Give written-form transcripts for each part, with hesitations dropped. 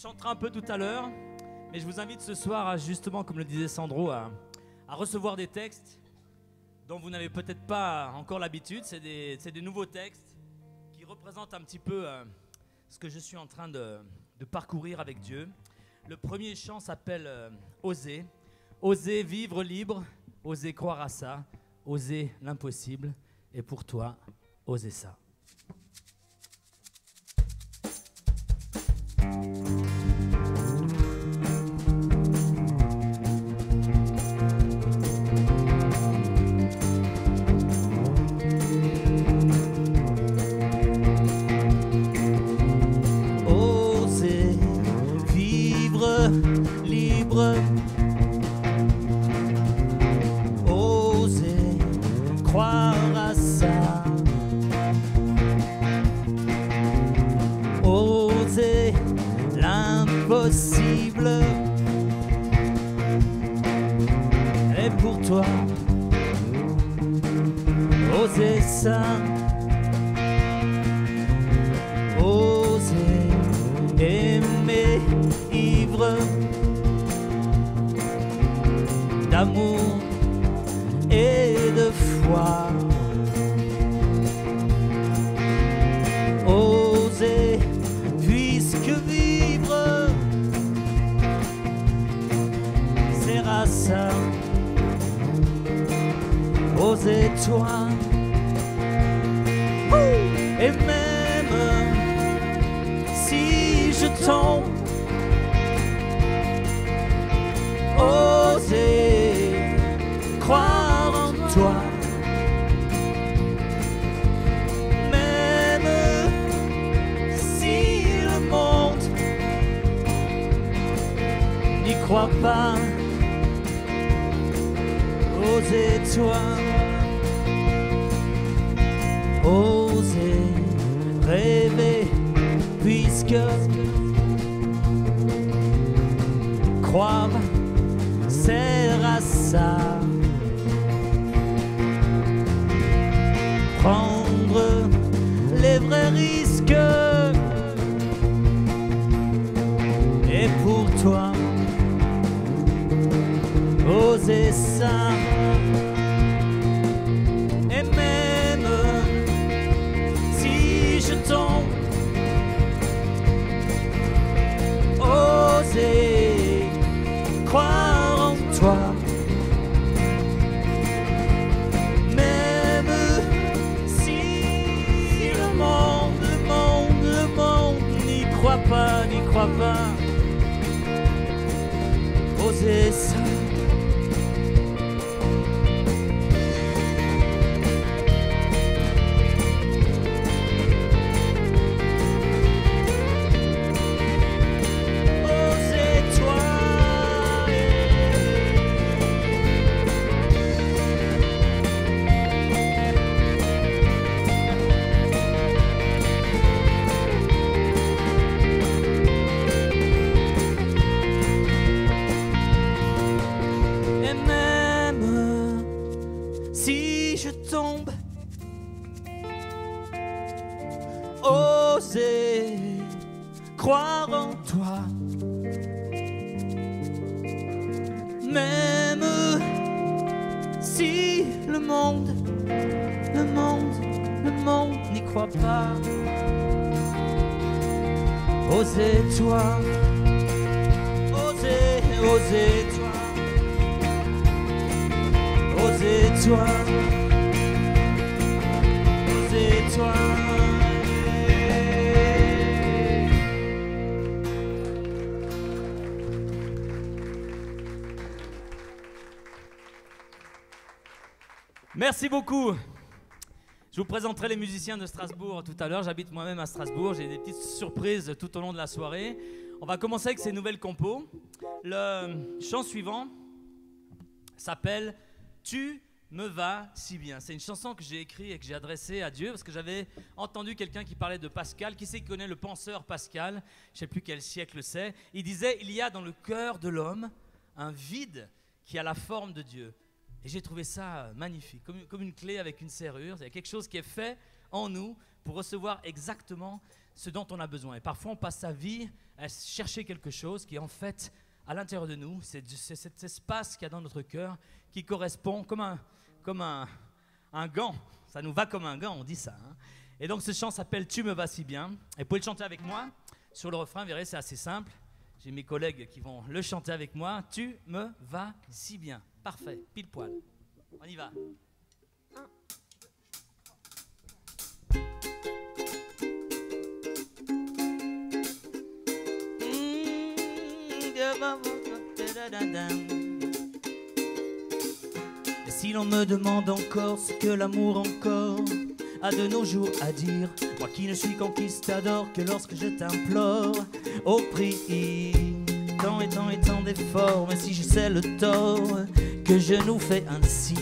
chantera un peu tout à l'heure, mais je vous invite ce soir à justement, comme le disait Sandro, à recevoir des textes dont vous n'avez peut-être pas encore l'habitude. C'est des nouveaux textes qui représentent un petit peu ce que je suis en train de parcourir avec Dieu. Le premier chant s'appelle Oser. Oser vivre libre, oser croire à ça, oser l'impossible. Et pour toi, oser ça. Oser vivre libre, oser croire à ça, oser l'impossible. Et pour toi, oser ça, oser aimer ivre d'amour et de foi, oser puisque vivre sert à ça, oser toi. Et même si je tombe, oser croire en toi. Même si le monde n'y croit pas, oser toi. Oser rêver puisque croire sert à ça. Prendre les vrais risques. Et pour toi, oser ça. Et même si je tombe, oser croire en toi. Même si le monde n'y croit pas, oser ça. Oser croire en toi, même si le monde n'y croit pas. Oser toi, oser toi, oser toi, oser toi. Merci beaucoup. Je vous présenterai les musiciens de Strasbourg tout à l'heure. J'habite moi-même à Strasbourg. J'ai des petites surprises tout au long de la soirée. On va commencer avec ces nouvelles compos. Le chant suivant s'appelle « Tu me vas si bien ». C'est une chanson que j'ai écrite et que j'ai adressée à Dieu parce que j'avais entendu quelqu'un qui parlait de Pascal. Qui c'est qui connaît le penseur Pascal? Je ne sais plus quel siècle c'est. Il disait « Il y a dans le cœur de l'homme un vide qui a la forme de Dieu ». Et j'ai trouvé ça magnifique, comme une clé avec une serrure. Il y a quelque chose qui est fait en nous pour recevoir exactement ce dont on a besoin. Et parfois, on passe sa vie à chercher quelque chose qui est en fait à l'intérieur de nous. C'est cet espace qu'il y a dans notre cœur qui correspond comme un gant. Ça nous va comme un gant, on dit ça. Hein. Et donc, ce chant s'appelle « Tu me vas si bien ». Et vous pouvez le chanter avec moi. Sur le refrain, vous verrez, c'est assez simple. J'ai mes collègues qui vont le chanter avec moi. « Tu me vas si bien ». Parfait, pile poil. On y va. Et si l'on me demande encore ce que l'amour encore a de nos jours à dire, moi qui ne suis conquistador que lorsque je t'implore au prix tant et tant et tant d'efforts, mais si je sais le tort que je nous fais ainsi,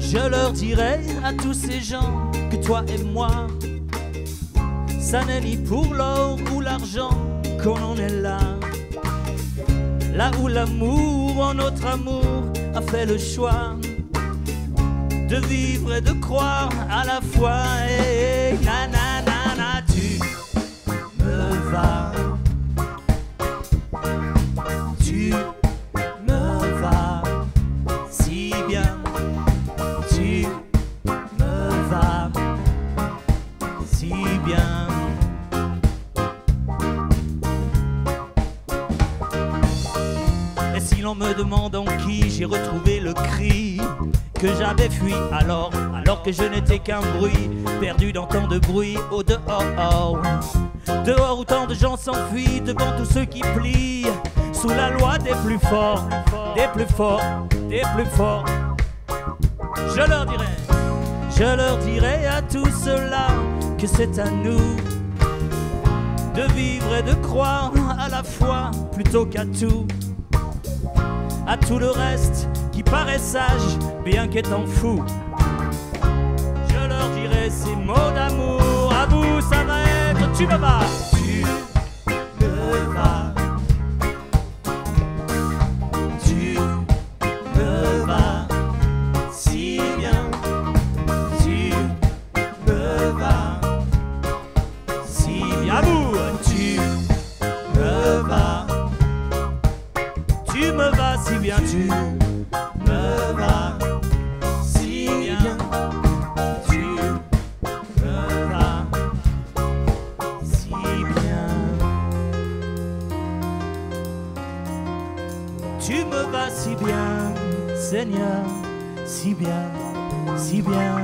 je leur dirai à tous ces gens que toi et moi, ça n'est ni pour l'or ou l'argent qu'on en est là. Là où l'amour, en notre amour, a fait le choix de vivre et de croire à la fois. Et na na na na, tu me vas, tu me vas si bien, tu me vas si bien. Et si l'on me demande en qui j'ai retrouvé le cri que j'avais fui alors que je n'étais qu'un bruit, perdu dans tant de bruit au dehors, dehors où tant de gens s'enfuient devant tous ceux qui plient sous la loi des plus forts, des plus forts, des plus forts. Je leur dirai à tous ceux-là que c'est à nous de vivre et de croire à la foi plutôt qu'à tout le reste qui paraît sage bien qu'étant fou. Je leur dirai ces mots d'amour, à vous ça va être tu me vas, tu me vas, tu me vas si bien, tu me vas si bien, à vous, tu me vas, tu me vas si bien, tu me vas si bien, tu me vas si bien, tu me vas si bien, Seigneur, si bien, si bien.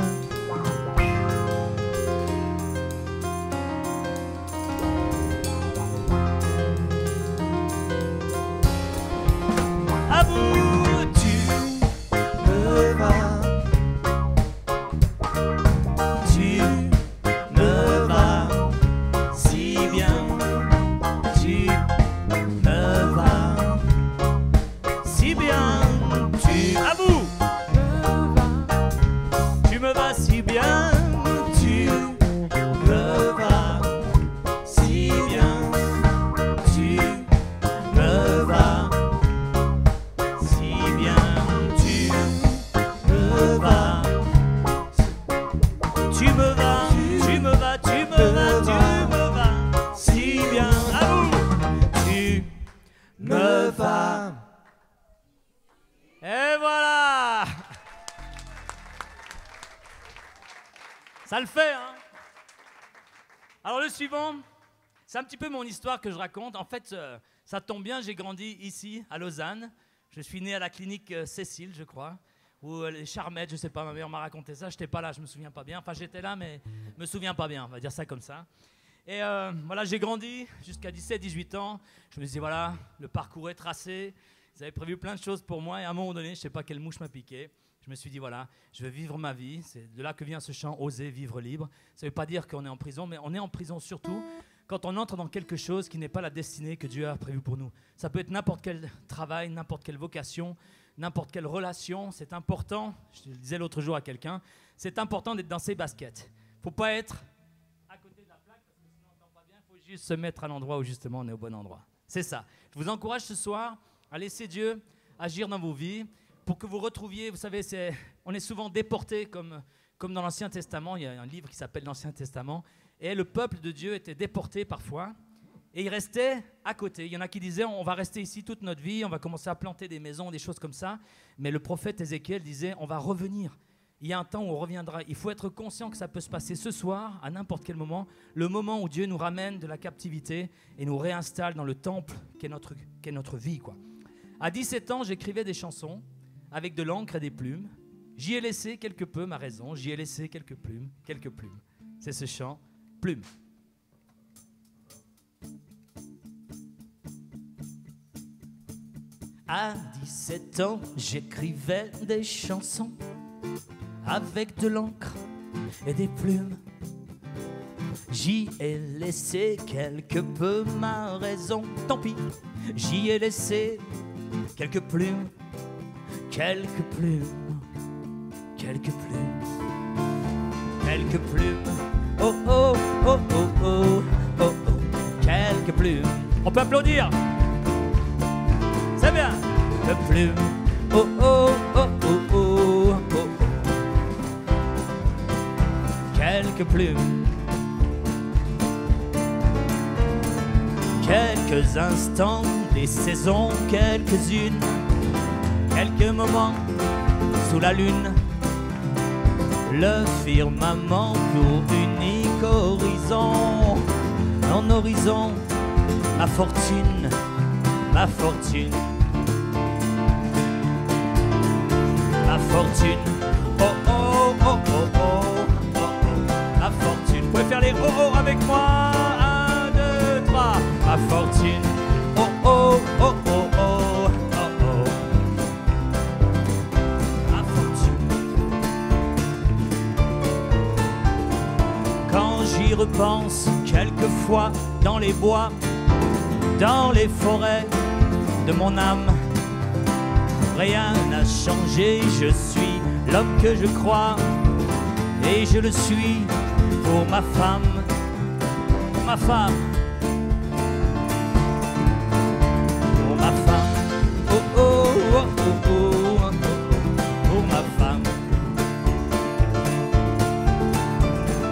À vous, tu me vas, tu me vas si bien, tu me vas si bien, à vous, tu me vas si bien, tu me vas si bien, tu me vas si bien, tu me vas, tu me vas, tu me vas, tu me vas, tu me vas si bien, à vous, tu me vas. Et voilà. Ça le fait, hein. Alors le suivant, c'est un petit peu mon histoire que je raconte. En fait, ça tombe bien, j'ai grandi ici, à Lausanne. Je suis né à la clinique Cécile, je crois, ou les Charmettes, je sais pas, ma mère m'a raconté ça. Je n'étais pas là, je me souviens pas bien. Enfin, j'étais là, mais je me souviens pas bien, on va dire ça comme ça. Et voilà, j'ai grandi jusqu'à 17-18 ans. Je me disais, voilà, le parcours est tracé. Ils avaient prévu plein de choses pour moi. Et à un moment donné, je ne sais pas quelle mouche m'a piqué. Je me suis dit, voilà, je vais vivre ma vie. C'est de là que vient ce chant, oser vivre libre. Ça ne veut pas dire qu'on est en prison, mais on est en prison surtout quand on entre dans quelque chose qui n'est pas la destinée que Dieu a prévue pour nous. Ça peut être n'importe quel travail, n'importe quelle vocation, n'importe quelle relation. C'est important, je le disais l'autre jour à quelqu'un, c'est important d'être dans ses baskets. Il ne faut pas être à côté de la plaque, parce que sinon on n'entend pas bien. Il faut juste se mettre à l'endroit où justement on est au bon endroit. C'est ça. Je vous encourage ce soir à laisser Dieu agir dans vos vies pour que vous retrouviez, vous savez, on est souvent déportés comme comme dans l'Ancien Testament, il y a un livre qui s'appelle l'Ancien Testament, et le peuple de Dieu était déporté parfois, et il restait à côté. Il y en a qui disaient, on va rester ici toute notre vie, on va commencer à planter des maisons, des choses comme ça, mais le prophète Ézéchiel disait, on va revenir. Il y a un temps où on reviendra. Il faut être conscient que ça peut se passer ce soir, à n'importe quel moment, le moment où Dieu nous ramène de la captivité et nous réinstalle dans le temple qu'est notre vie, quoi. À 17 ans, j'écrivais des chansons avec de l'encre et des plumes. J'y ai laissé quelque peu ma raison, j'y ai laissé quelques plumes. C'est ce chant, Plumes. À 17 ans, j'écrivais des chansons avec de l'encre et des plumes. J'y ai laissé quelque peu ma raison, tant pis, j'y ai laissé quelques plumes, quelques plumes, quelques plumes, quelques plumes, oh oh oh oh oh oh oh, quelques plumes. On peut applaudir. C'est bien. De plumes, oh oh oh oh oh oh, quelques plumes. Quelques instants, des saisons, quelques-unes, quelques moments sous la lune. Le firmament pour unique horizon. En horizon, ma fortune, ma fortune. Ma fortune, oh oh oh oh oh oh oh, ma fortune. Vous pouvez faire les oh oh avec moi. 1, 2, 3. Ma fortune, oh oh oh oh oh oh oh. Ma fortune. Quand j'y repense, quelquefois dans les bois, dans les forêts de mon âme, rien n'a changé, je suis l'homme que je crois, et je le suis pour ma femme, pour ma femme, pour ma femme, oh oh oh oh oh, pour ma femme,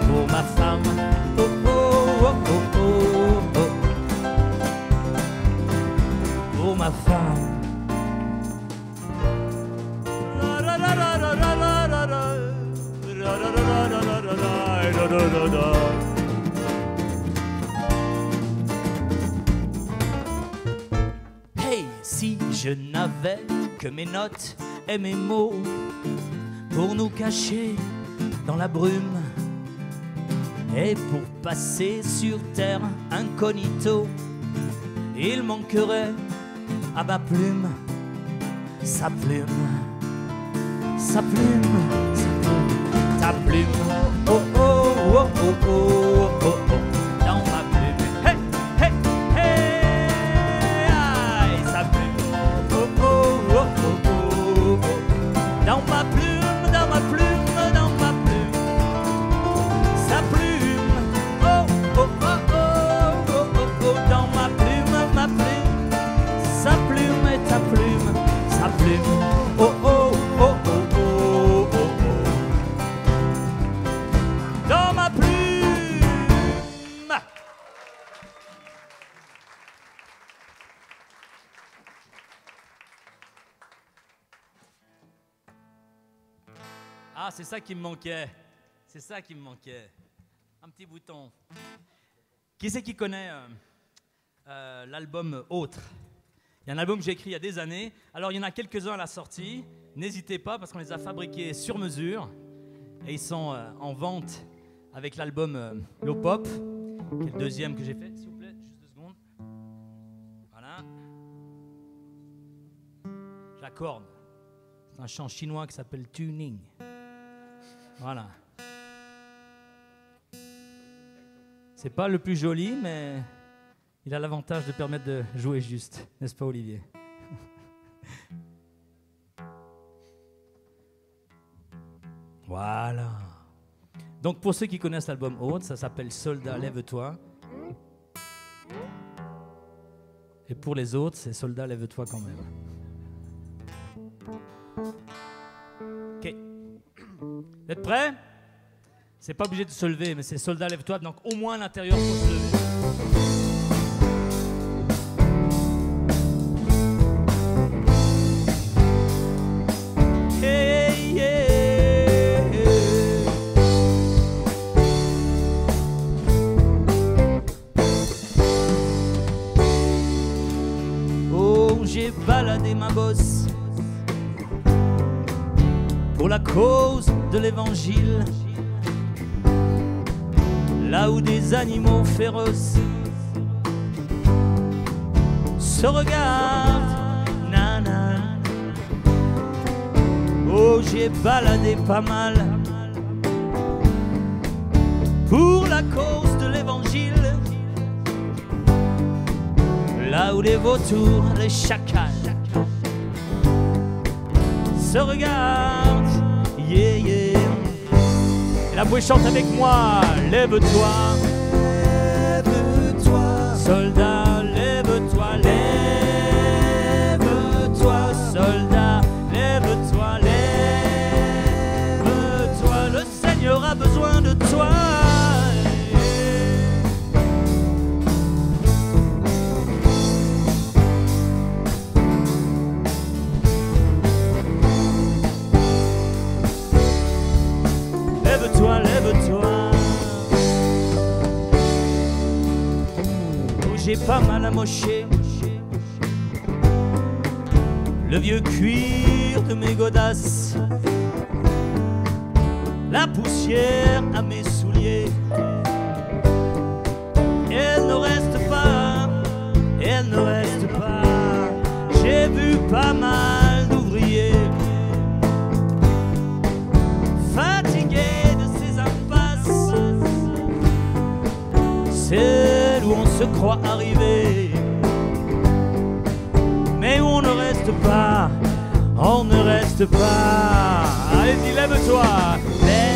pour ma femme, oh oh oh oh oh, pour ma femme. Hey, si je n'avais que mes notes et mes mots pour nous cacher dans la brume et pour passer sur terre incognito, il manquerait à ma plume, sa plume, sa plume, sa plume, ta plume, oh oh oh oh oh oh oh, dans ma plume, hey hey hey, aïe, sa plume, oh oh oh oh oh oh, dans ma plume, dans ma plume, dans ma plume, sa plume, oh oh oh oh oh oh oh, dans ma plume, sa plume et ta plume, sa plume, oh oh oh oh oh oh oh, dans ma plume. Ah, c'est ça qui me manquait. C'est ça qui me manquait. Un petit bouton. Qui c'est qui connaît l'album Autre? Il y a un album que j'ai écrit il y a des années. Alors, il y en a quelques-uns à la sortie. N'hésitez pas parce qu'on les a fabriqués sur mesure. Et ils sont en vente avec l'album Low Pop, qui est le deuxième que j'ai fait. S'il vous plaît, juste 2 secondes. Voilà. J'accorde. C'est un chant chinois qui s'appelle Tuning. Voilà. C'est pas le plus joli, mais il a l'avantage de permettre de jouer juste. N'est-ce pas, Olivier? Voilà. Donc, pour ceux qui connaissent l'album Autre, ça s'appelle Soldat, lève-toi. Et pour les autres, c'est Soldat, lève-toi quand même. Ok. Vous êtes prêts? C'est pas obligé de se lever, mais c'est soldat, lève-toi. Donc au moins à l'intérieur, faut se lever. Hey, yeah. Oh, j'ai baladé ma bosse pour la cause de l'évangile, là où des animaux féroces se regardent, nana. Oh, j'ai baladé pas mal pour la cause de l'évangile, là où les vautours, les chacals se regardent, yeah, yeah. Et la bouée chante avec moi, lève-toi, lève-toi, soldat, lève-toi, lève-toi, soldat, lève-toi, lève-toi, le Seigneur a besoin de toi. Lève-toi, lève-toi. Oh, j'ai pas mal amoché le vieux cuir de mes godasses, la poussière à mes souliers. Elle ne reste pas, elle ne reste pas. J'ai vu pas mal d'ouvriers fatigués de ces impasses, celles où on se croit arrivé, mais où on ne reste pas, on ne reste pas. Allez, dis lève-toi, lève-toi,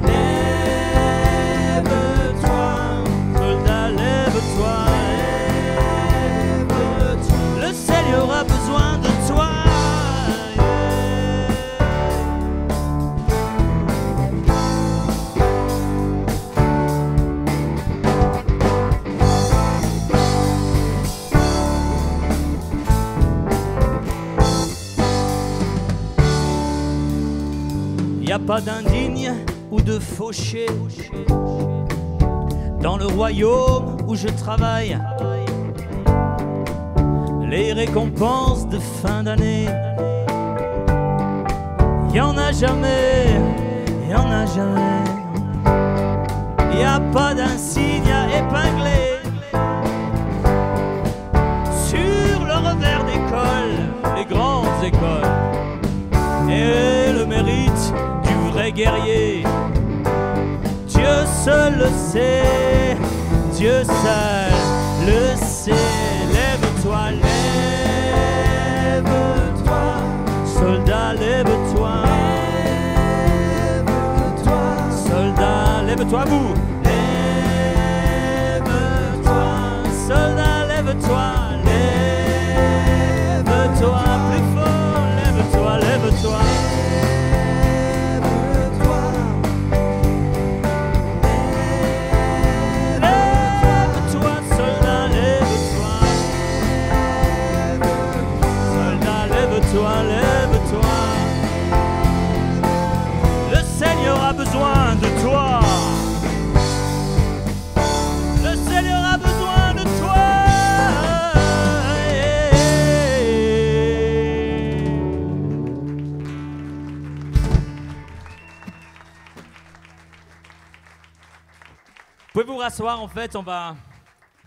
lève-toi, soldat, lève-toi, lève-toi. Le Seigneur a besoin de toi. Y a pas d'indigne ou de fauché dans le royaume où je travaille. Les récompenses de fin d'année, y en a jamais, y en a jamais. Y a pas d'insigne à épingler sur le revers d'école, les grandes écoles. Et le mérite du vrai guerrier, Dieu seul le sait, Dieu seul le sait. Lève-toi, lève-toi, soldat, lève-toi, lève-toi, soldat, lève-toi, vous, lève-toi, soldat, lève-toi, lève-toi, plus fort, lève-toi, lève-toi. Lève-toi, lève-toi. Le Seigneur a besoin de toi. Le Seigneur a besoin de toi. Vous pouvez vous rasseoir, en fait, on va...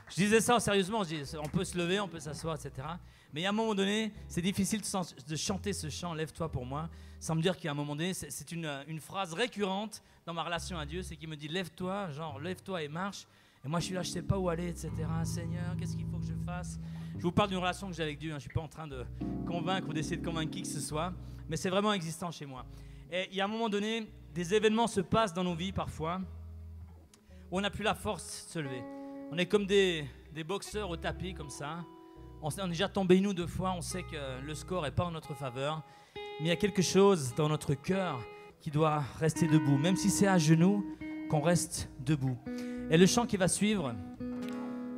Je disais ça sérieusement, je dis, on peut se lever, on peut s'asseoir, etc. Mais à un moment donné, c'est difficile de chanter ce chant « Lève-toi » pour moi, sans me dire qu'à un moment donné, c'est une phrase récurrente dans ma relation à Dieu, c'est qu'il me dit « Lève-toi », genre « Lève-toi et marche ». Et moi, je suis là, je ne sais pas où aller, etc. Seigneur, qu'est-ce qu'il faut que je fasse? Je vous parle d'une relation que j'ai avec Dieu, hein. Je ne suis pas en train de convaincre ou d'essayer de convaincre qui que ce soit, mais c'est vraiment existant chez moi. Et il y a un moment donné, des événements se passent dans nos vies parfois, où on n'a plus la force de se lever. On est comme des boxeurs au tapis, comme ça. On est déjà tombé nous 2 fois, on sait que le score n'est pas en notre faveur. mais il y a quelque chose dans notre cœur qui doit rester debout, même si c'est à genoux, qu'on reste debout. Et le chant qui va suivre,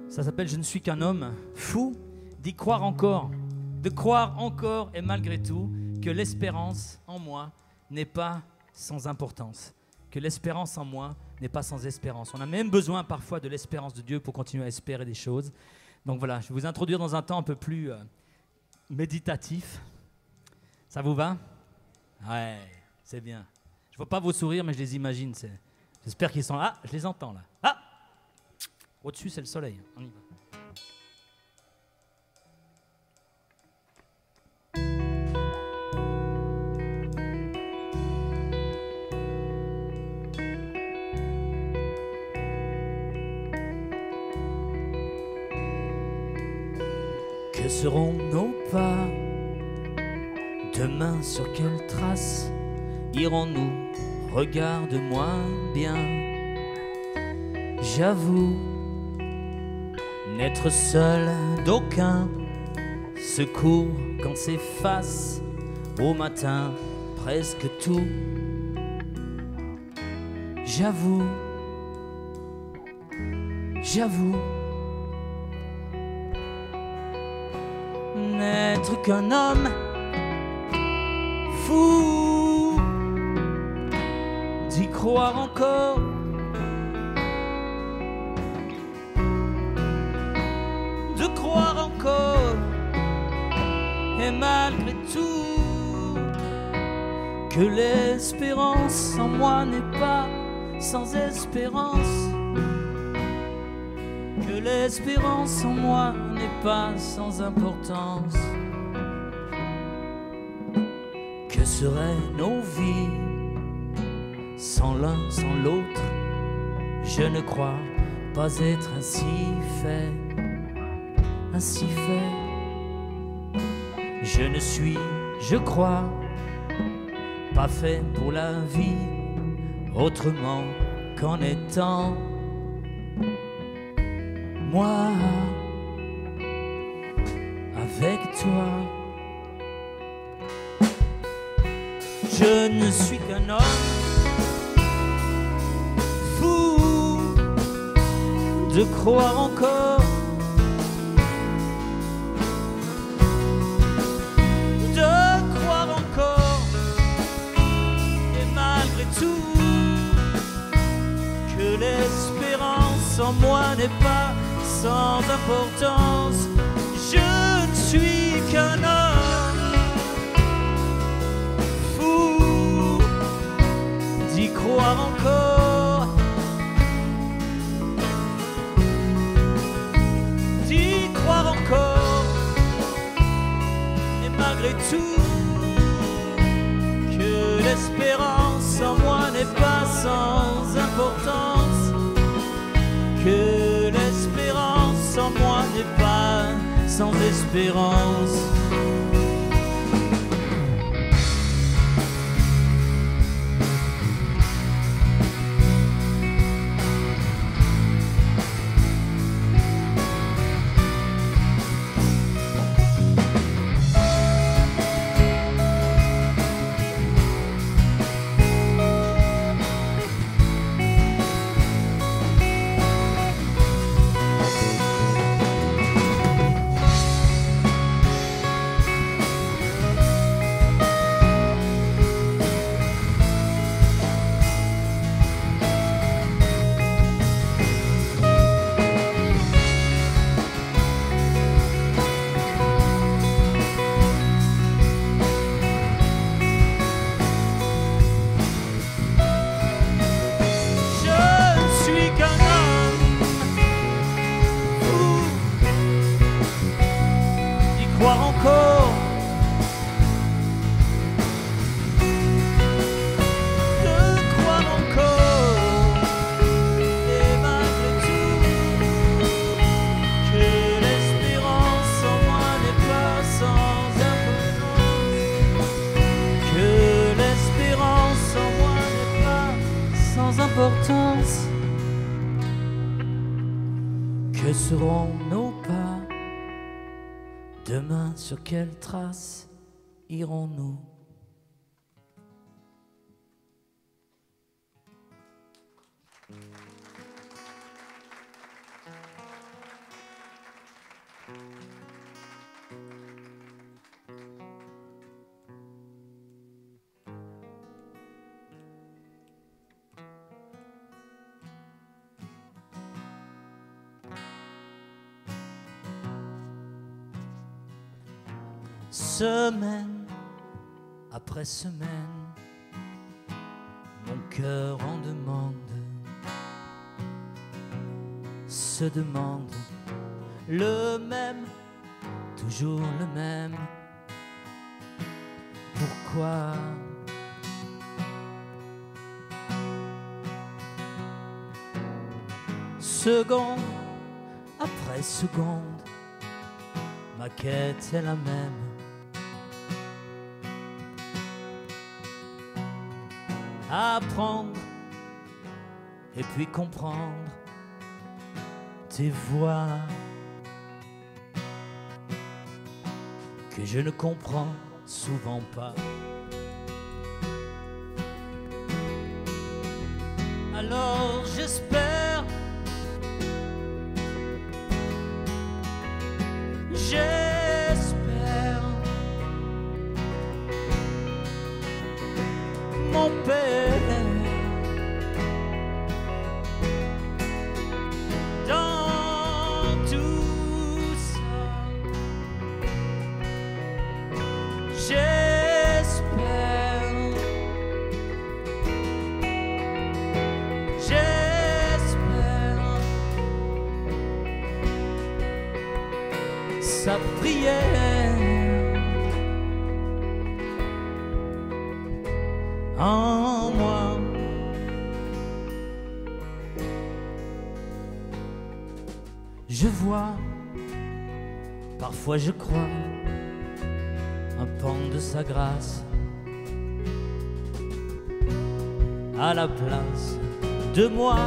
ça s'appelle « Je ne suis qu'un homme fou d'y croire encore », de croire encore et malgré tout que l'espérance en moi n'est pas sans importance, que l'espérance en moi n'est pas sans espérance. On a même besoin parfois de l'espérance de Dieu pour continuer à espérer des choses. Donc voilà, je vais vous introduire dans un temps un peu plus méditatif. Ça vous va? Ouais, c'est bien. Je ne vois pas vos sourires, mais je les imagine. J'espère qu'ils sont là. Ah, je les entends là. Ah! Au-dessus, c'est le soleil. On y va. Que seront nos pas? Demain sur quelle trace irons-nous? Regarde-moi bien. J'avoue n'être seul d'aucun secours quand s'efface au matin presque tout. J'avoue n'être qu'un homme fou d'y croire encore, de croire encore, et malgré tout que l'espérance en moi n'est pas sans espérance, que l'espérance en moi n'est pas sans importance. Que seraient nos vies sans l'un, sans l'autre? Je ne crois pas être ainsi fait, ainsi fait. Je ne suis, je crois, pas fait pour la vie autrement qu'en étant moi avec toi. Je ne suis qu'un homme fou de croire encore, de croire encore, et malgré tout que l'espérance en moi n'est pas sans importance. Je ne suis qu'un homme fou d'y croire encore, d'y croire encore, et malgré tout que l'espérance en moi n'est pas sans importance, que l'espérance en moi n'est pas sans espérance. Croire encore, de croire encore, et malgré tout que l'espérance en moi n'est pas sans importance, que l'espérance en moi n'est pas sans importance. Que seront nos pas? Demain, sur quelle trace irons-nous? Semaine après semaine, mon cœur en demande, se demande le même, toujours le même. Pourquoi? Seconde après seconde, ma quête est la même. Apprendre et puis comprendre tes voix que je ne comprends souvent pas. Alors j'espère, mon père, dans tout ça, j'espère, sa prière en moi. Je vois, parfois je crois, un pan de sa grâce à la place de moi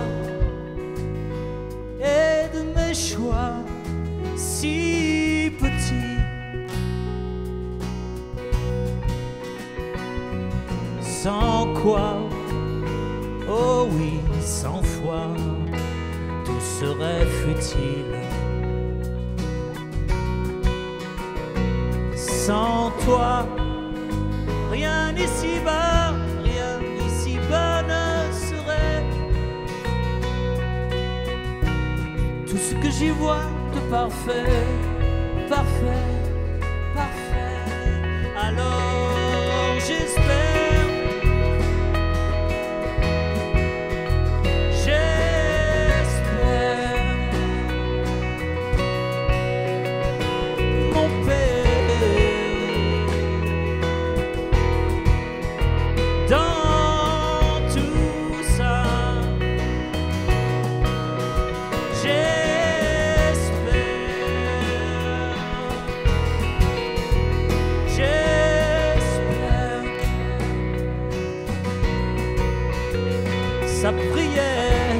et de mes choix si petits. Sans quoi, oh oui, sans foi, tout serait futile. Sans toi, rien ici-bas, rien ici-bas ne serait. Tout ce que j'y vois de parfait, parfait, parfait. Alors j'espère, sa prière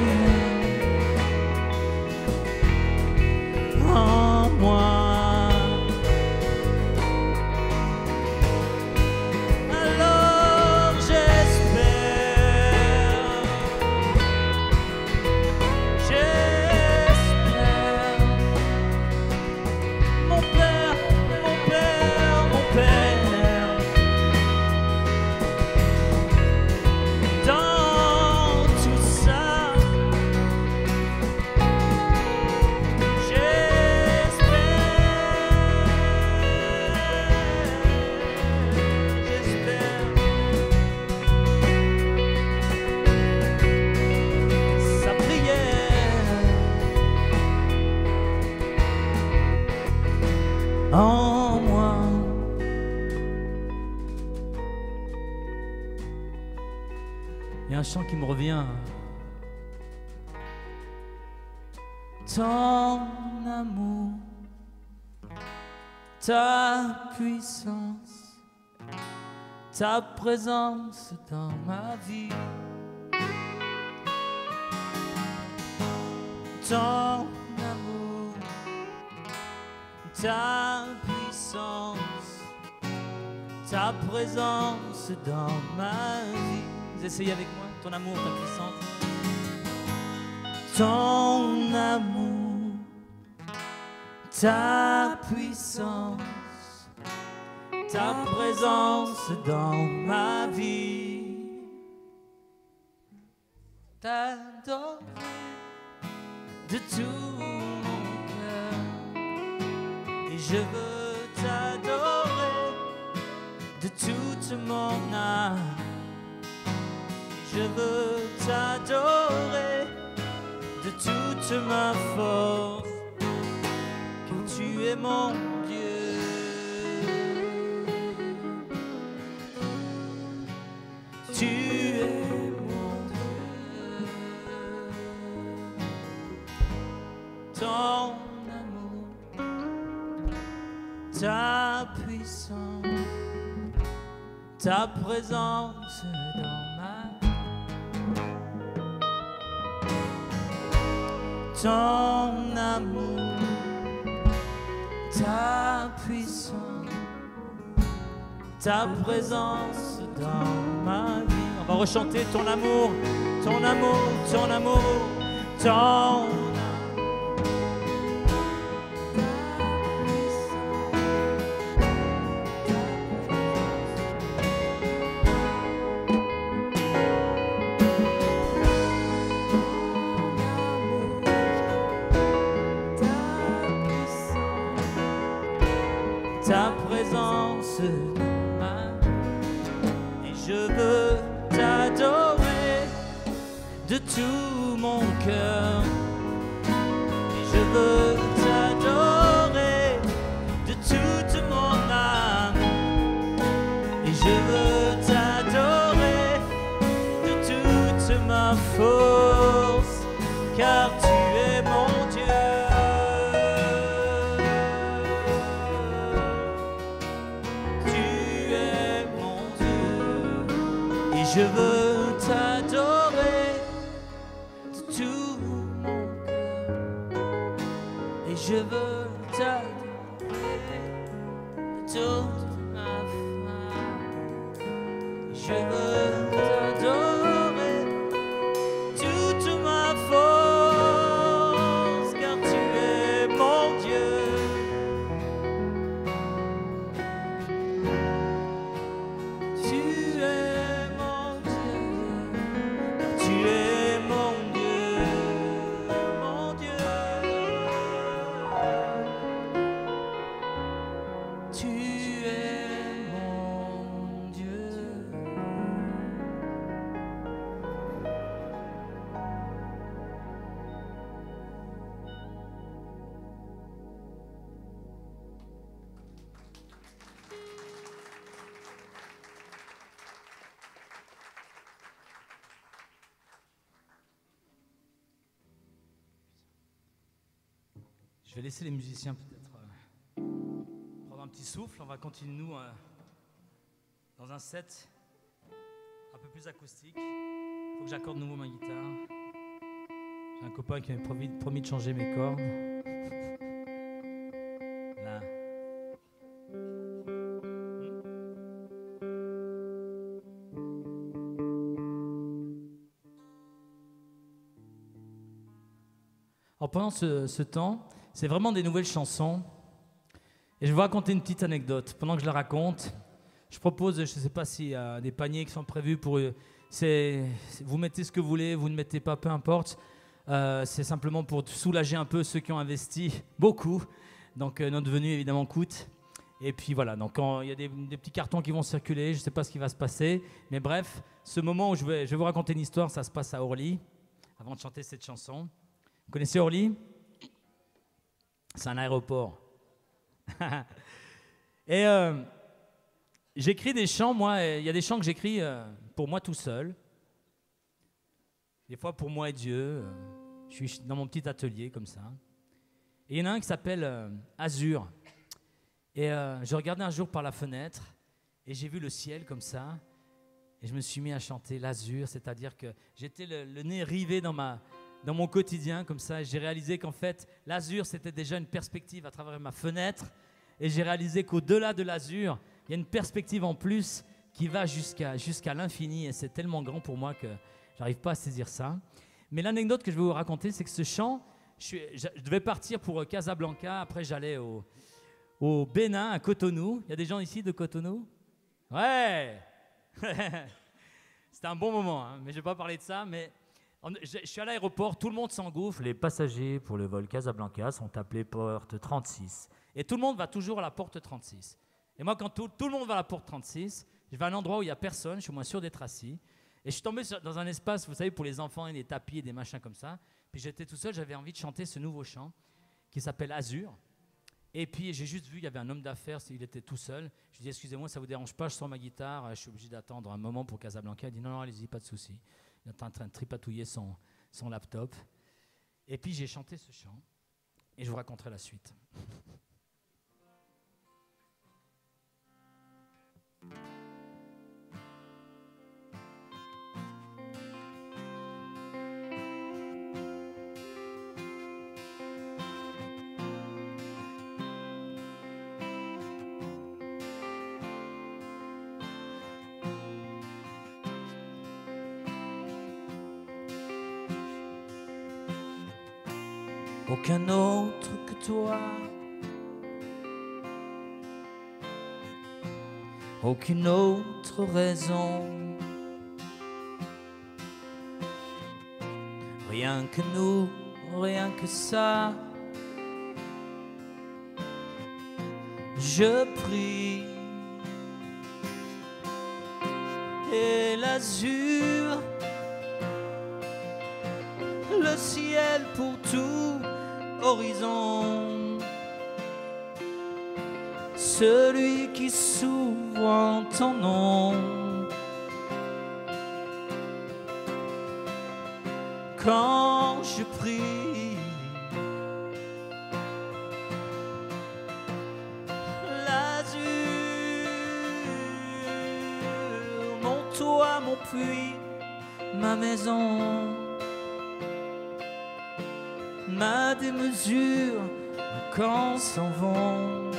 en moi. Alors j'espère, mon Père, mon Père, mon Père. En moi. Il y a un chant qui me revient. Ton amour, ta puissance, ta présence dans ma vie. Ton amour, ta puissance, ta présence dans ma vie. Vous essayez avec moi, ton amour, ta puissance. Ton amour, ta puissance, ta présence dans ma vie. T'adorer de tout mon cœur, et je veux t'adorer de toute mon âme. Je veux t'adorer de toute ma force, car tu es mon Dieu. Tu es mon Dieu. Ton amour, ta puissance, ta présence dans ma vie. Ton amour, ta puissance, ta présence dans ma vie. On va rechanter ton amour, ton amour, ton amour, ton amour. Ta présence dans ma vie, et je veux t'adorer de tout mon cœur, et je veux t'adorer de toute mon âme, et je veux t'adorer de toute ma force, car tu es mon Dieu. Je veux t'adorer de tout mon cœur, et je veux t'adorer de toute ma femme. Je veux t'adorer toute ma force, car tu es mon Dieu. Tu es Je vais laisser les musiciens peut-être prendre un petit souffle. On va continuer nous dans un set un peu plus acoustique. Il faut que j'accorde de nouveau ma guitare. J'ai un copain qui m'a promis de changer mes cordes. Là. Alors pendant ce temps, c'est vraiment des nouvelles chansons. Et je vais vous raconter une petite anecdote. Pendant que je la raconte, je propose, je ne sais pas s'il y a des paniers qui sont prévus pour... vous mettez ce que vous voulez, vous ne mettez pas, peu importe. C'est simplement pour soulager un peu ceux qui ont investi beaucoup. Donc notre venue, évidemment, coûte. Et puis voilà, donc il y a des petits cartons qui vont circuler. Je ne sais pas ce qui va se passer. Mais bref, ce moment où je vais vous raconter une histoire, ça se passe à Orly, avant de chanter cette chanson. Vous connaissez Orly ? C'est un aéroport. Et j'écris des chants, moi, il y a des chants que j'écris pour moi tout seul. Des fois pour moi et Dieu. Je suis dans mon petit atelier comme ça. Et il y en a un qui s'appelle Azur. Et je regardais un jour par la fenêtre et j'ai vu le ciel comme ça. Et je me suis mis à chanter l'azur, c'est-à-dire que j'étais le nez rivé dans mon quotidien comme ça, et j'ai réalisé qu'en fait l'azur c'était déjà une perspective à travers ma fenêtre, et j'ai réalisé qu'au-delà de l'azur il y a une perspective en plus qui va jusqu'à l'infini, et c'est tellement grand pour moi que j'arrive pas à saisir ça. Mais l'anecdote que je vais vous raconter, c'est que ce chant, je devais partir pour Casablanca. Après, j'allais au Bénin, à Cotonou. Il y a des gens ici de Cotonou? Ouais. C'était un bon moment, hein, mais je ne vais pas parler de ça. Mais je suis à l'aéroport, tout le monde s'engouffre. Les passagers pour le vol Casablanca sont appelés porte 36. Et tout le monde va toujours à la porte 36. Et moi, quand tout le monde va à la porte 36, je vais à un endroit où il n'y a personne, je suis moins sûr d'être assis. Et je suis tombé dans un espace, vous savez, pour les enfants, et des tapis et des machins comme ça. Puis j'étais tout seul, j'avais envie de chanter ce nouveau chant qui s'appelle Azur. Et puis j'ai juste vu, il y avait un homme d'affaires, il était tout seul. Je lui ai dit, excusez-moi, ça ne vous dérange pas, je sors ma guitare, je suis obligé d'attendre un moment pour Casablanca. Il a dit, non, non, allez-y, pas de souci. Il est en train de tripatouiller son laptop. Et puis j'ai chanté ce chant, et je vous raconterai la suite. Aucun autre que toi, aucune autre raison, rien que nous, rien que ça. Je prie et l'azur, le ciel pour tout horizon, celui qui s'ouvre en ton nom. Quand je prie, l'azur, mon toit, mon puits, ma maison, ma démesure quand s'en vont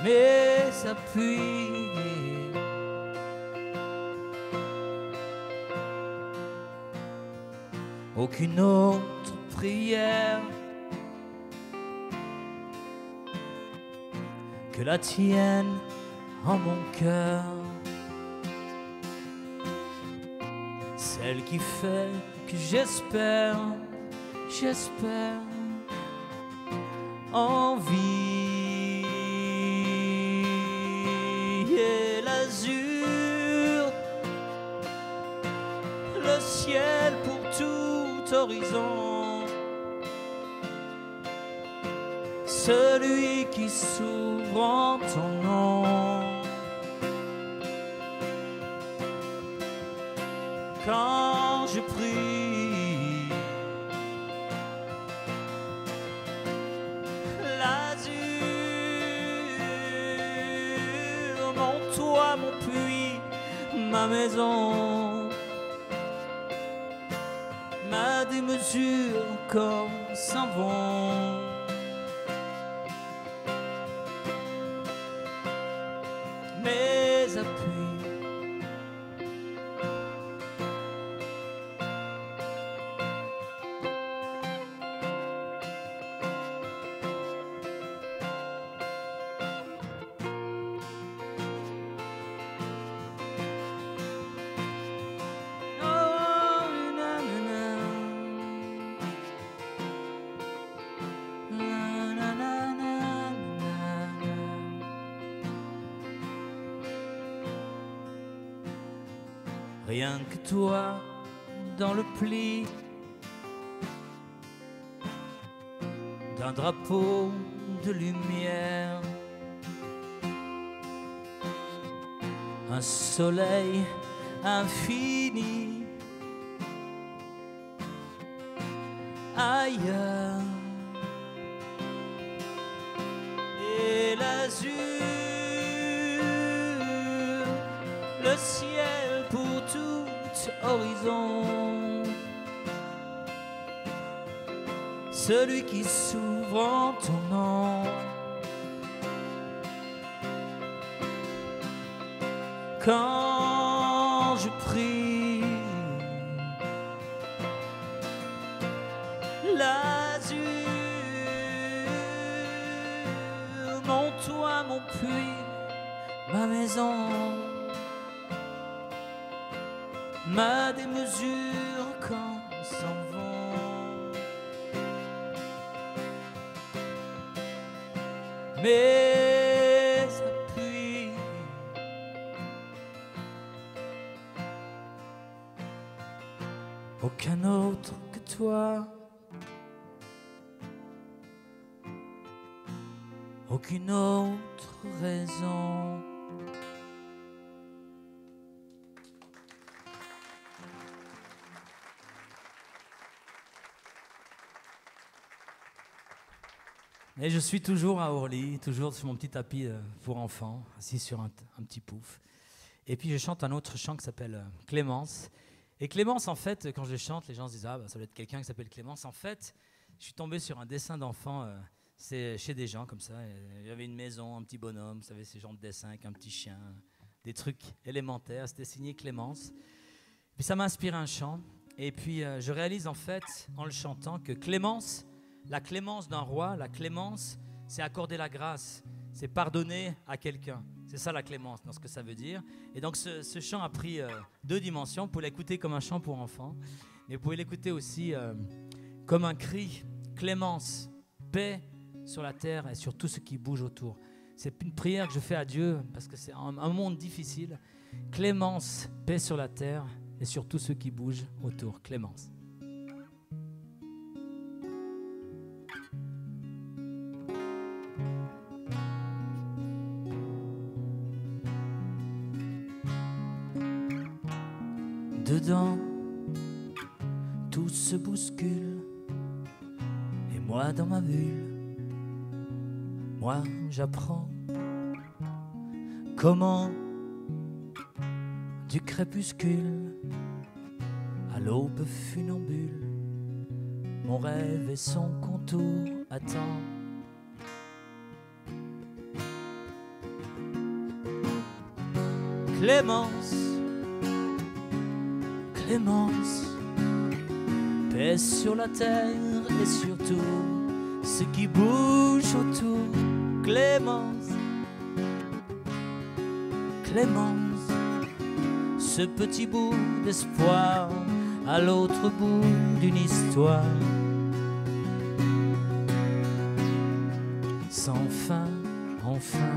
mes appuis. Aucune autre prière que la tienne en mon cœur, celle qui fait que j'espère en vie. Et l'azur, le ciel pour tout horizon, celui qui s'ouvre en ton nom. Quand je prie, l'azur, mon toit, mon puits, ma maison, ma démesure comme s'en vont mes appuis. Rien que toi dans le pli d'un drapeau de lumière, un soleil infini ailleurs, et l'azur, le ciel pour tout horizon, celui qui s'ouvre en ton nom. Quand je prie, mon puits, ma maison, ma démesure quand s'en vont mes appuis. Aucun autre que toi, aucune autre raison. Et je suis toujours à Orly, toujours sur mon petit tapis pour enfants, assis sur un petit pouf. Et puis je chante un autre chant qui s'appelle Clémence. Et Clémence, en fait, quand je chante, les gens se disent « Ah, bah, ça doit être quelqu'un qui s'appelle Clémence ». En fait, je suis tombé sur un dessin d'enfant, c'est chez des gens comme ça. Il y avait une maison, un petit bonhomme, vous savez, ces genres de dessins avec un petit chien, des trucs élémentaires. C'était signé Clémence. Puis ça m'a inspiré un chant. Et puis je réalise en fait, en le chantant, que Clémence, la clémence d'un roi, la clémence, c'est accorder la grâce, c'est pardonner à quelqu'un. C'est ça la clémence, dans ce que ça veut dire. Et donc ce chant a pris 2 dimensions. Vous pouvez l'écouter comme un chant pour enfants, mais vous pouvez l'écouter aussi comme un cri. Clémence, paix sur la terre et sur tout ce qui bouge autour. C'est une prière que je fais à Dieu parce que c'est un monde difficile. Clémence, paix sur la terre et sur tout ce qui bouge autour. Clémence. Dedans, tout se bouscule, et moi dans ma bulle, moi j'apprends comment du crépuscule à l'aube funambule, mon rêve et son contour attend. Clémence, Clémence, paix sur la terre et sur tout ce qui bouge autour. Clémence, Clémence, ce petit bout d'espoir à l'autre bout d'une histoire sans fin, enfin.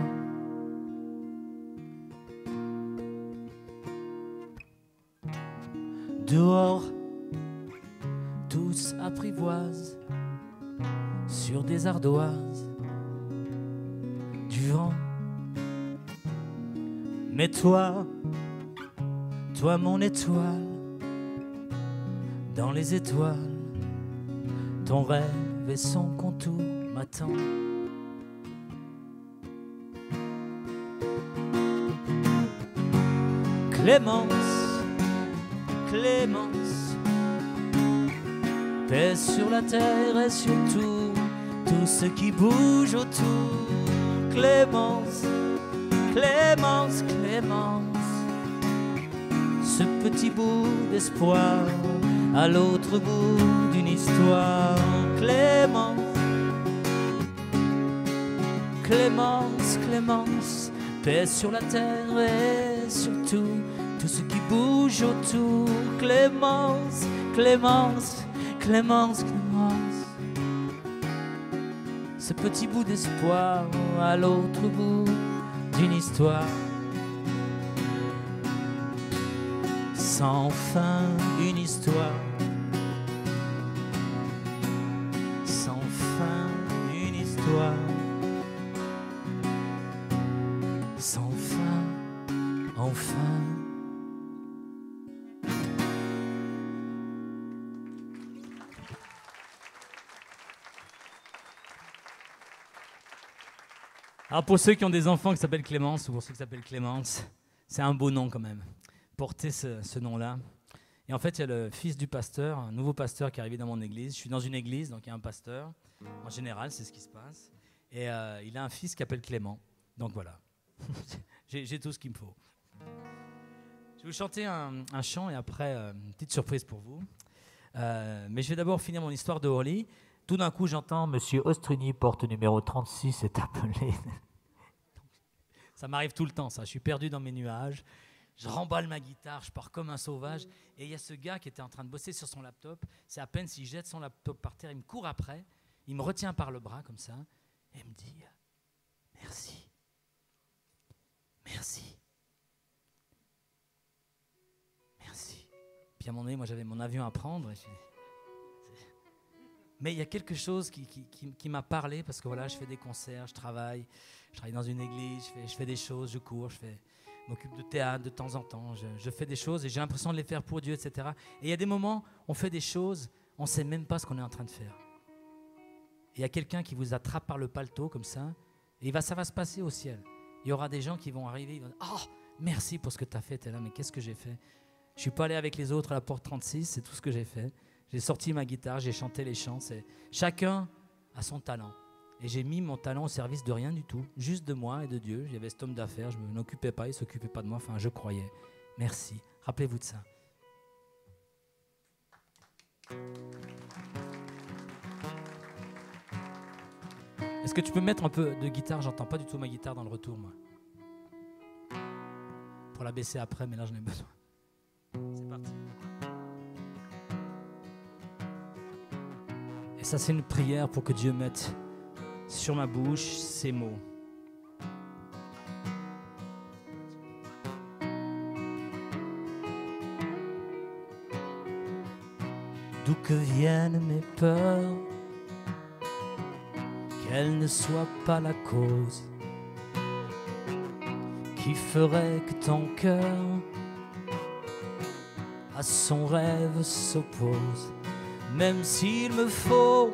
Dehors, tous apprivoisent sur des ardoises du vent. Mais toi, toi mon étoile, dans les étoiles, ton rêve et son contour m'attendent. Clémence, Clémence, paix sur la terre et sur tout ce qui bouge autour. Clémence, Clémence, Clémence, ce petit bout d'espoir à l'autre bout d'une histoire. Clémence, Clémence, Clémence, paix sur la terre et sur tout ce qui bouge autour. Clémence, Clémence, Clémence, Clémence, ce petit bout d'espoir à l'autre bout d'une histoire sans fin, une histoire sans fin, une histoire sans fin, enfin. Alors pour ceux qui ont des enfants qui s'appellent Clémence, ou pour ceux qui s'appellent Clémence, c'est un beau nom quand même, porter ce nom-là. Et en fait, il y a le fils du pasteur, un nouveau pasteur qui est arrivé dans mon église. Je suis dans une église, donc il y a un pasteur. En général, c'est ce qui se passe. Et il a un fils qui s'appelle Clément. Donc voilà, j'ai tout ce qu'il me faut. Je vais vous chanter un chant et après, une petite surprise pour vous. Mais je vais d'abord finir mon histoire de Orly. Tout d'un coup, j'entends « Monsieur Ostruni, porte numéro 36, est appelé ». Ça m'arrive tout le temps, ça. Je suis perdu dans mes nuages. Je remballe ma guitare, je pars comme un sauvage. Et il y a ce gars qui était en train de bosser sur son laptop. C'est à peine s'il jette son laptop par terre, il me court après. Il me retient par le bras comme ça. Et il me dit « Merci. Merci. Merci. » Puis à un moment donné, moi j'avais mon avion à prendre. Mais il y a quelque chose qui m'a parlé parce que voilà, je fais des concerts, je travaille dans une église, je fais des choses, je cours, je m'occupe de théâtre de temps en temps, je fais des choses et j'ai l'impression de les faire pour Dieu, etc. Et il y a des moments, on fait des choses, on ne sait même pas ce qu'on est en train de faire. Et il y a quelqu'un qui vous attrape par le paletot comme ça, et ça va se passer au ciel. Il y aura des gens qui vont arriver, ils vont dire « Oh, merci pour ce que tu as fait, t'es là, mais qu'est-ce que j'ai fait ?» Je ne suis pas allé avec les autres à la porte 36, c'est tout ce que j'ai fait. J'ai sorti ma guitare, j'ai chanté les chants. Chacun a son talent. Et j'ai mis mon talent au service de rien du tout, juste de moi et de Dieu. J'avais cet homme d'affaires, je ne m'occupais pas, il ne s'occupait pas de moi, enfin je croyais. Merci. Rappelez-vous de ça. Est-ce que tu peux mettre un peu de guitare? J'entends pas du tout ma guitare dans le retour, moi. Pour la baisser après, mais là j'en ai besoin. C'est parti. Et ça, c'est une prière pour que Dieu mette sur ma bouche ces mots. D'où que viennent mes peurs, qu'elles ne soient pas la cause qui ferait que ton cœur à son rêve s'oppose. Même s'il me faut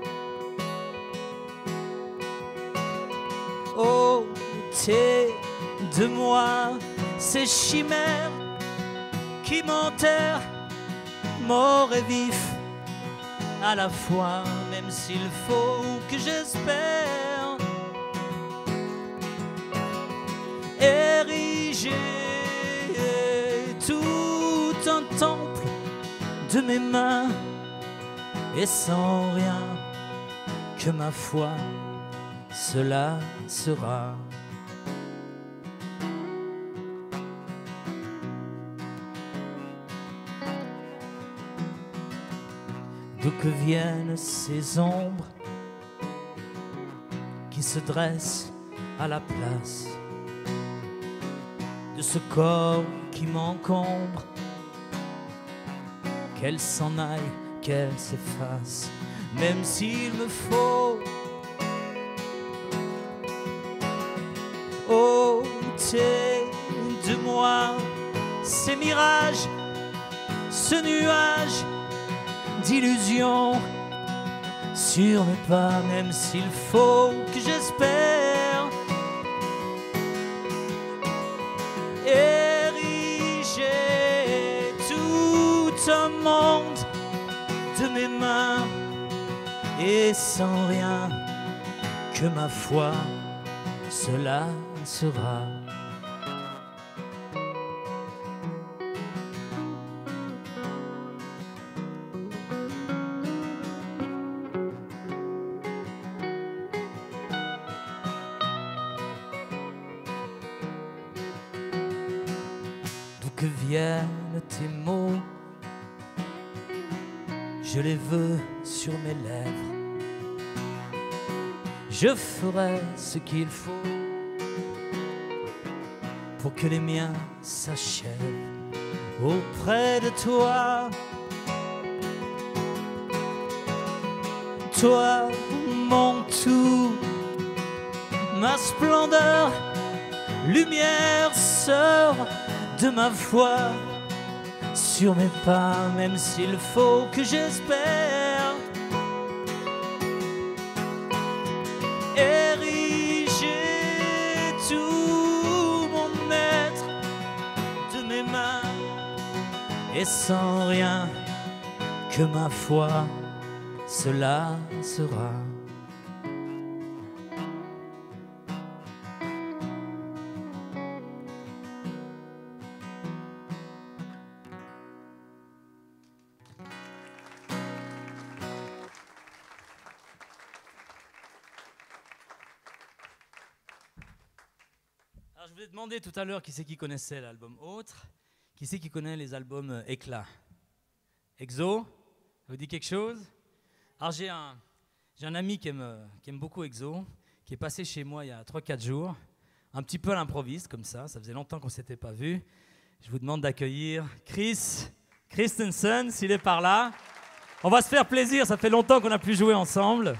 ôter de moi ces chimères qui m'enterrent, mort et vif à la fois, même s'il faut que j'espère ériger tout un temple de mes mains. Et sans rien que ma foi, cela sera. D'où que viennent ces ombres qui se dressent à la place de ce corps qui m'encombre, qu'elle s'en aille, qu'elle s'efface, même s'il me faut ôter de moi ces mirages, ce nuage d'illusions sur mes pas, même s'il faut que j'espère ériger tout un monde de mes mains, et sans rien que ma foi, cela sera. D'où que viennent tes mots, je les veux sur mes lèvres. Je ferai ce qu'il faut pour que les miens s'achèvent auprès de toi. Toi, mon tout, ma splendeur, lumière, sœur de ma foi, sur mes pas, même s'il faut que j'espère ériger tout mon être de mes mains, et sans rien que ma foi, cela sera. vous ai demandé tout à l'heure qui c'est qui connaissait l'album Autre. Qui c'est qui connaît les albums Éclat? Exo, ça vous dit quelque chose? Alors j'ai un ami qui aime beaucoup Exo, qui est passé chez moi il y a 3-4 jours, un petit peu à l'improviste comme ça faisait longtemps qu'on ne s'était pas vu. Je vous demande d'accueillir Chris Christensen, s'il est par là. On va se faire plaisir, ça fait longtemps qu'on n'a plus joué ensemble.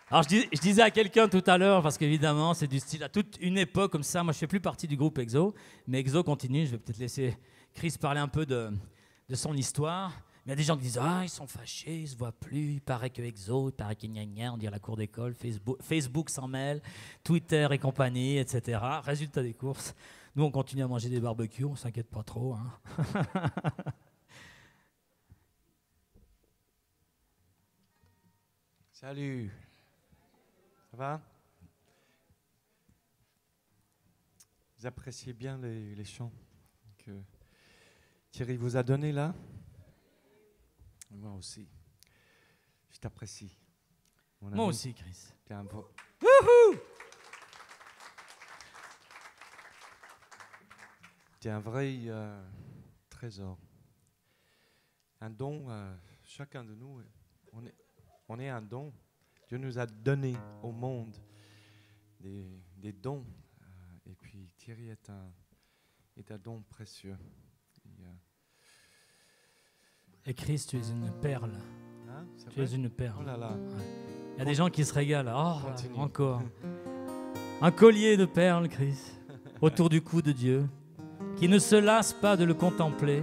Alors je disais à quelqu'un tout à l'heure, parce qu'évidemment c'est du style à toute une époque comme ça, moi je ne fais plus partie du groupe Exo, mais Exo continue, je vais peut-être laisser Chris parler un peu de son histoire. Mais il y a des gens qui disent « Ah, ils sont fâchés, ils ne se voient plus, il paraît que Exo, il paraît qu'il y a gna on dirait la cour d'école, Facebook s'en mêle, Twitter et compagnie, etc. » Résultat des courses, nous on continue à manger des barbecues, on ne s'inquiète pas trop. Hein. Salut. Ça va? Vous appréciez bien les chants que Thierry vous a donnés là? Moi aussi. Je t'apprécie. Moi aussi, Chris. T'es un vrai... T'es un vrai trésor. Un don, chacun de nous, on est un don. Dieu nous a donné au monde des dons. Et puis Thierry est un don précieux. Et Chris, tu es une perle. Hein, tu es une perle. Oh là là. Ouais. Il y a des gens qui se régalent. Oh, Continue. Encore. Un collier de perles, Chris, autour du cou de Dieu, qui ne se lasse pas de le contempler,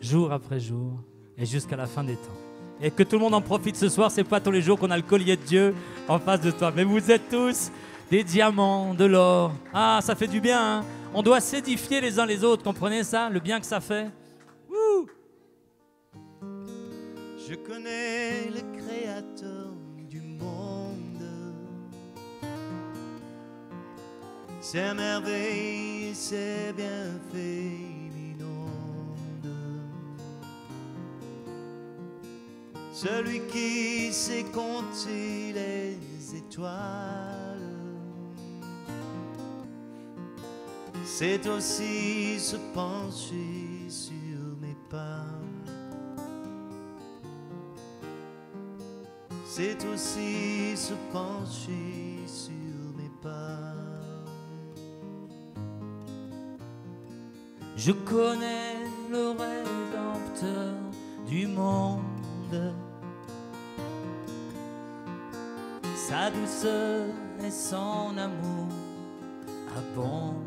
jour après jour, et jusqu'à la fin des temps. Et que tout le monde en profite ce soir, c'est pas tous les jours qu'on a le collier de Dieu en face de toi. Mais vous êtes tous des diamants, de l'or. Ah, ça fait du bien, hein. On doit s'édifier les uns les autres, comprenez ça? Le bien que ça fait. Wouh! Je connais le Créateur du monde, ses merveilles, ses bienfaits m'inondent. Celui qui sait compter les étoiles, c'est aussi se pencher sur mes pas. C'est aussi se pencher sur mes pas. Je connais le Rédempteur du monde, sa douceur et son amour abondent.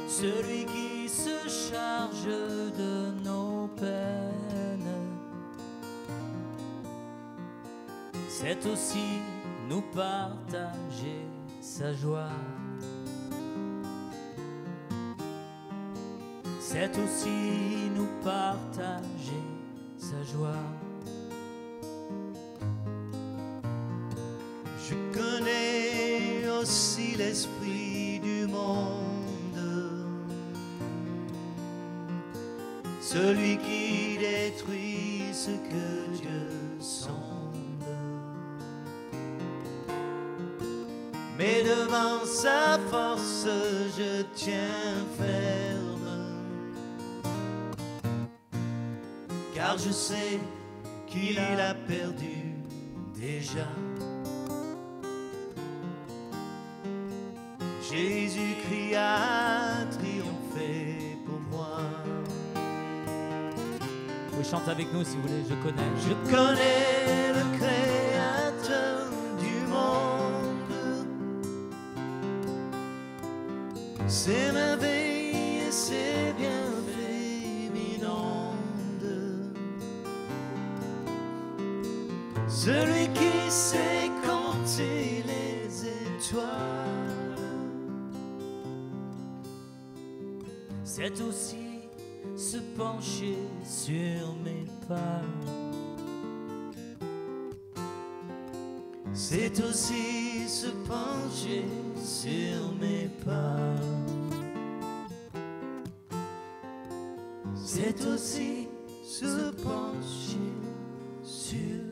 Celui qui se charge de nos peines, c'est aussi nous partager sa joie. C'est aussi nous partager sa joie. Je connais aussi l'esprit du monde, celui qui détruit ce que Dieu sonde. Mais devant sa force, je tiens ferme, car je sais qu'il a perdu déjà. Jésus-Christ a triomphé pour moi. Vous chantez avec nous si vous voulez, je connais. Je connais le Créateur du monde, ses merveilles et ses bienfaits m'inondent. Celui qui sait compter les étoiles, c'est aussi se pencher sur mes pas. c'est aussi se pencher sur mes pas. C'est aussi se pencher sur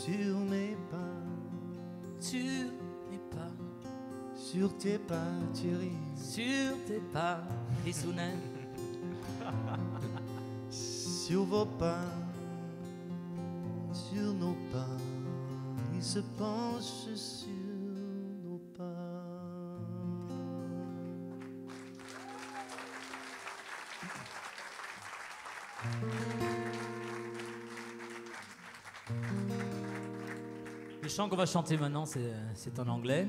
sur mes pas, sur mes pas, sur tes pas, Thierry, sur tes pas, Rissounet, sur vos pas, sur nos pas, il se penche sur nos pas. Le chant qu'on va chanter maintenant, c'est en anglais,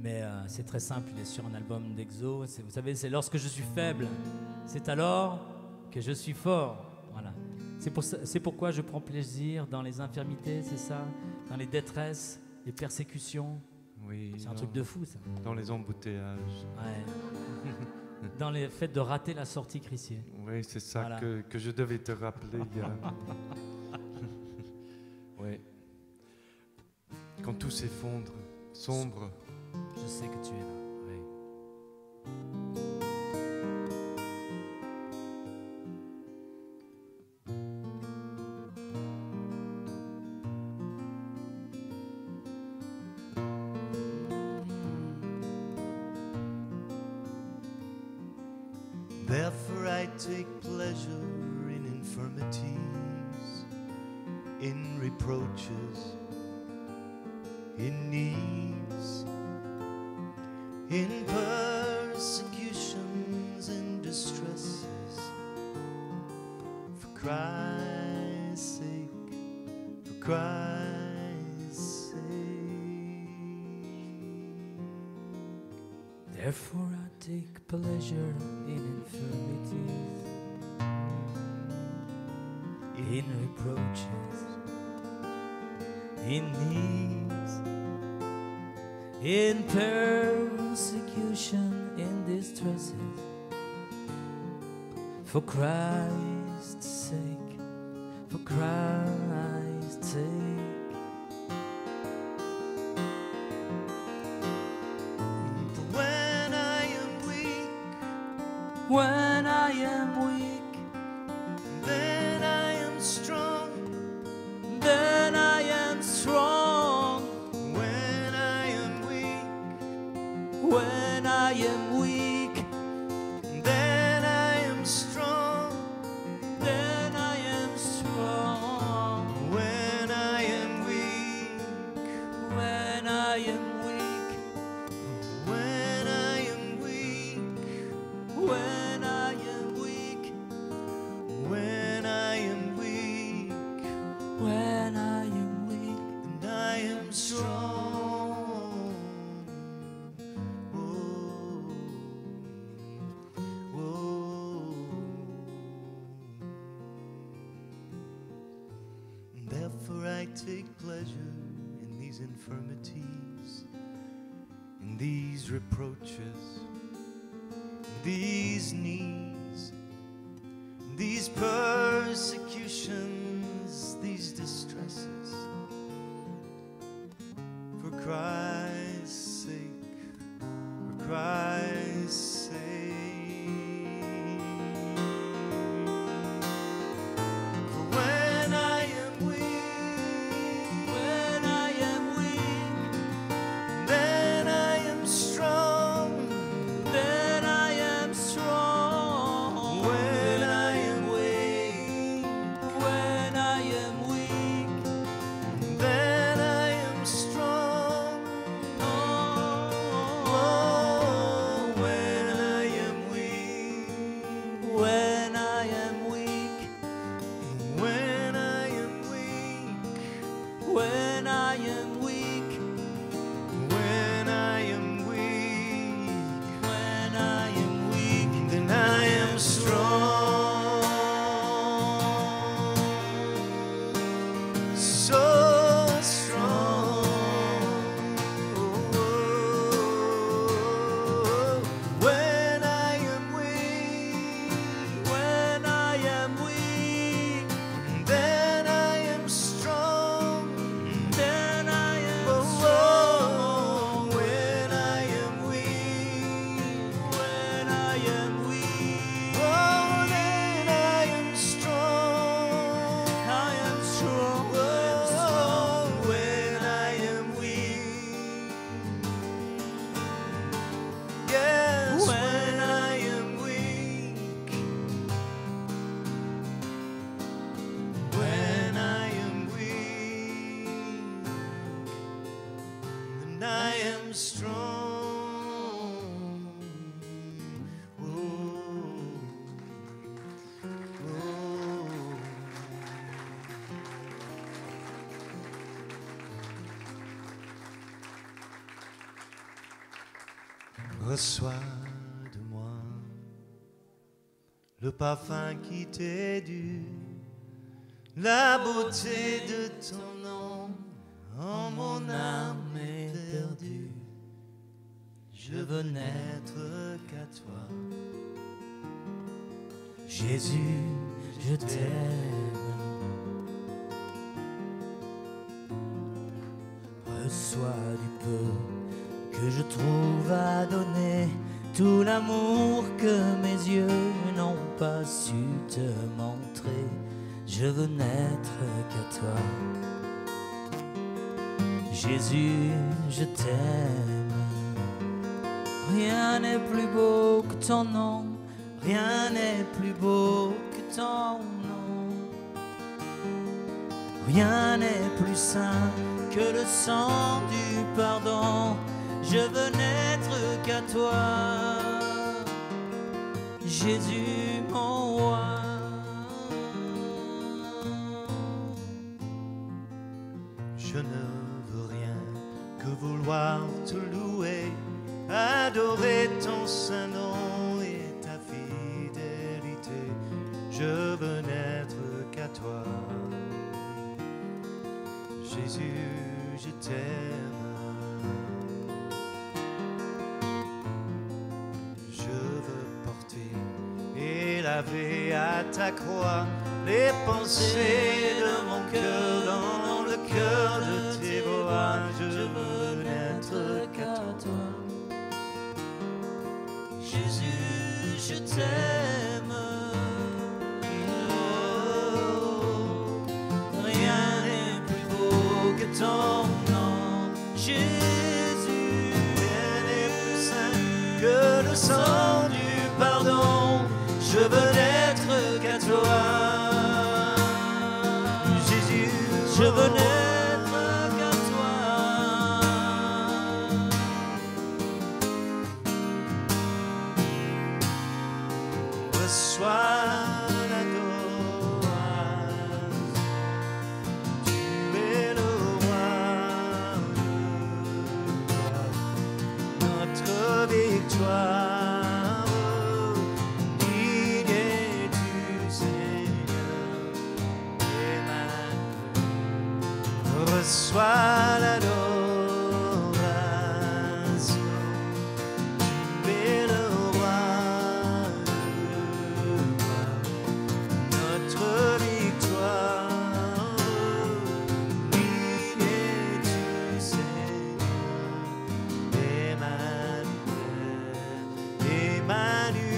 mais c'est très simple, il est sur un album d'Exo. Vous savez, c'est lorsque je suis faible, c'est alors que je suis fort. Voilà. C'est pourquoi je prends plaisir dans les infirmités, c'est ça, dans les détresses, les persécutions. Oui, C'est un truc de fou, ça. dans les embouteillages. Ouais. Dans les faits de rater la sortie Crissier. Oui, c'est ça Voilà. que je devais te rappeler. Oui. Quand tout s'effondre, sombre. Je sais que tu es là. Oui. Therefore I take pleasure in infirmities, in reproaches, in needs, in persecutions, in distresses, for Christ's sake, for Christ's sake. Therefore I take pleasure in infirmities, in reproaches, in needs, in persecution, in distresses, for Christ's sake, for Christ's sake. When I am weak, When I am weak, then I am strong. then I am strong. When I am weak, When I am weak, then I am strong. then I am strong. When I am weak, When I am weak, when I am weak, when I am weak, when I am weak, when I am weak, and I am strong. Whoa, whoa. Therefore I take pleasure in these infirmities, in these reproaches, in these needs, in these persecutions, these distresses, for Christ's sake, for Christ's sake. For when I am weak, when I am weak, then I am strong. then I am strong. When I am weak, Reçois de moi le parfum qui t'est dû, la beauté de ton nom. En mon âme est perdue, je veux n'être qu'à toi. Jésus, je t'aime. Reçois du peu que je trouve à donner, tout l'amour que mes yeux n'ont pas su te montrer. Je veux n'être qu'à toi. Jésus, je t'aime. Rien n'est plus beau que ton nom, rien n'est plus beau que ton nom. Rien n'est plus saint que le sang du pardon. Je veux n'être qu'à toi, Jésus mon roi. Je ne veux rien que vouloir te louer, adorer ton saint nom et ta fidélité. Je veux n'être qu'à toi. Jésus, je t'aime. Je veux porter et laver à ta croix les pensées de mon cœur dans le cœur de tes voix. Je veux n'être qu'à toi. Jésus, je t'aime. Oh, rien n'est plus beau que ton nom, Jésus. Rien n'est plus saint que le sang du pardon. Je veux n'être qu'à toi, Jésus. Je veux n'être qu'à toi. Reçois l'adoration, tu es le roi, notre victoire. Reçois l'adoration, tu es le roi, notre victoire. Qui es-tu, Seigneur? Emmanuel, Emmanuel.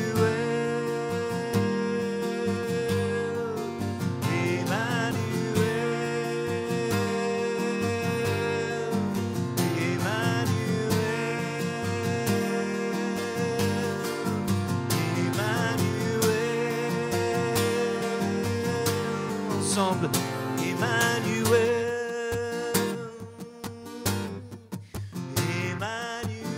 Ensemble, Emmanuel, Emmanuel,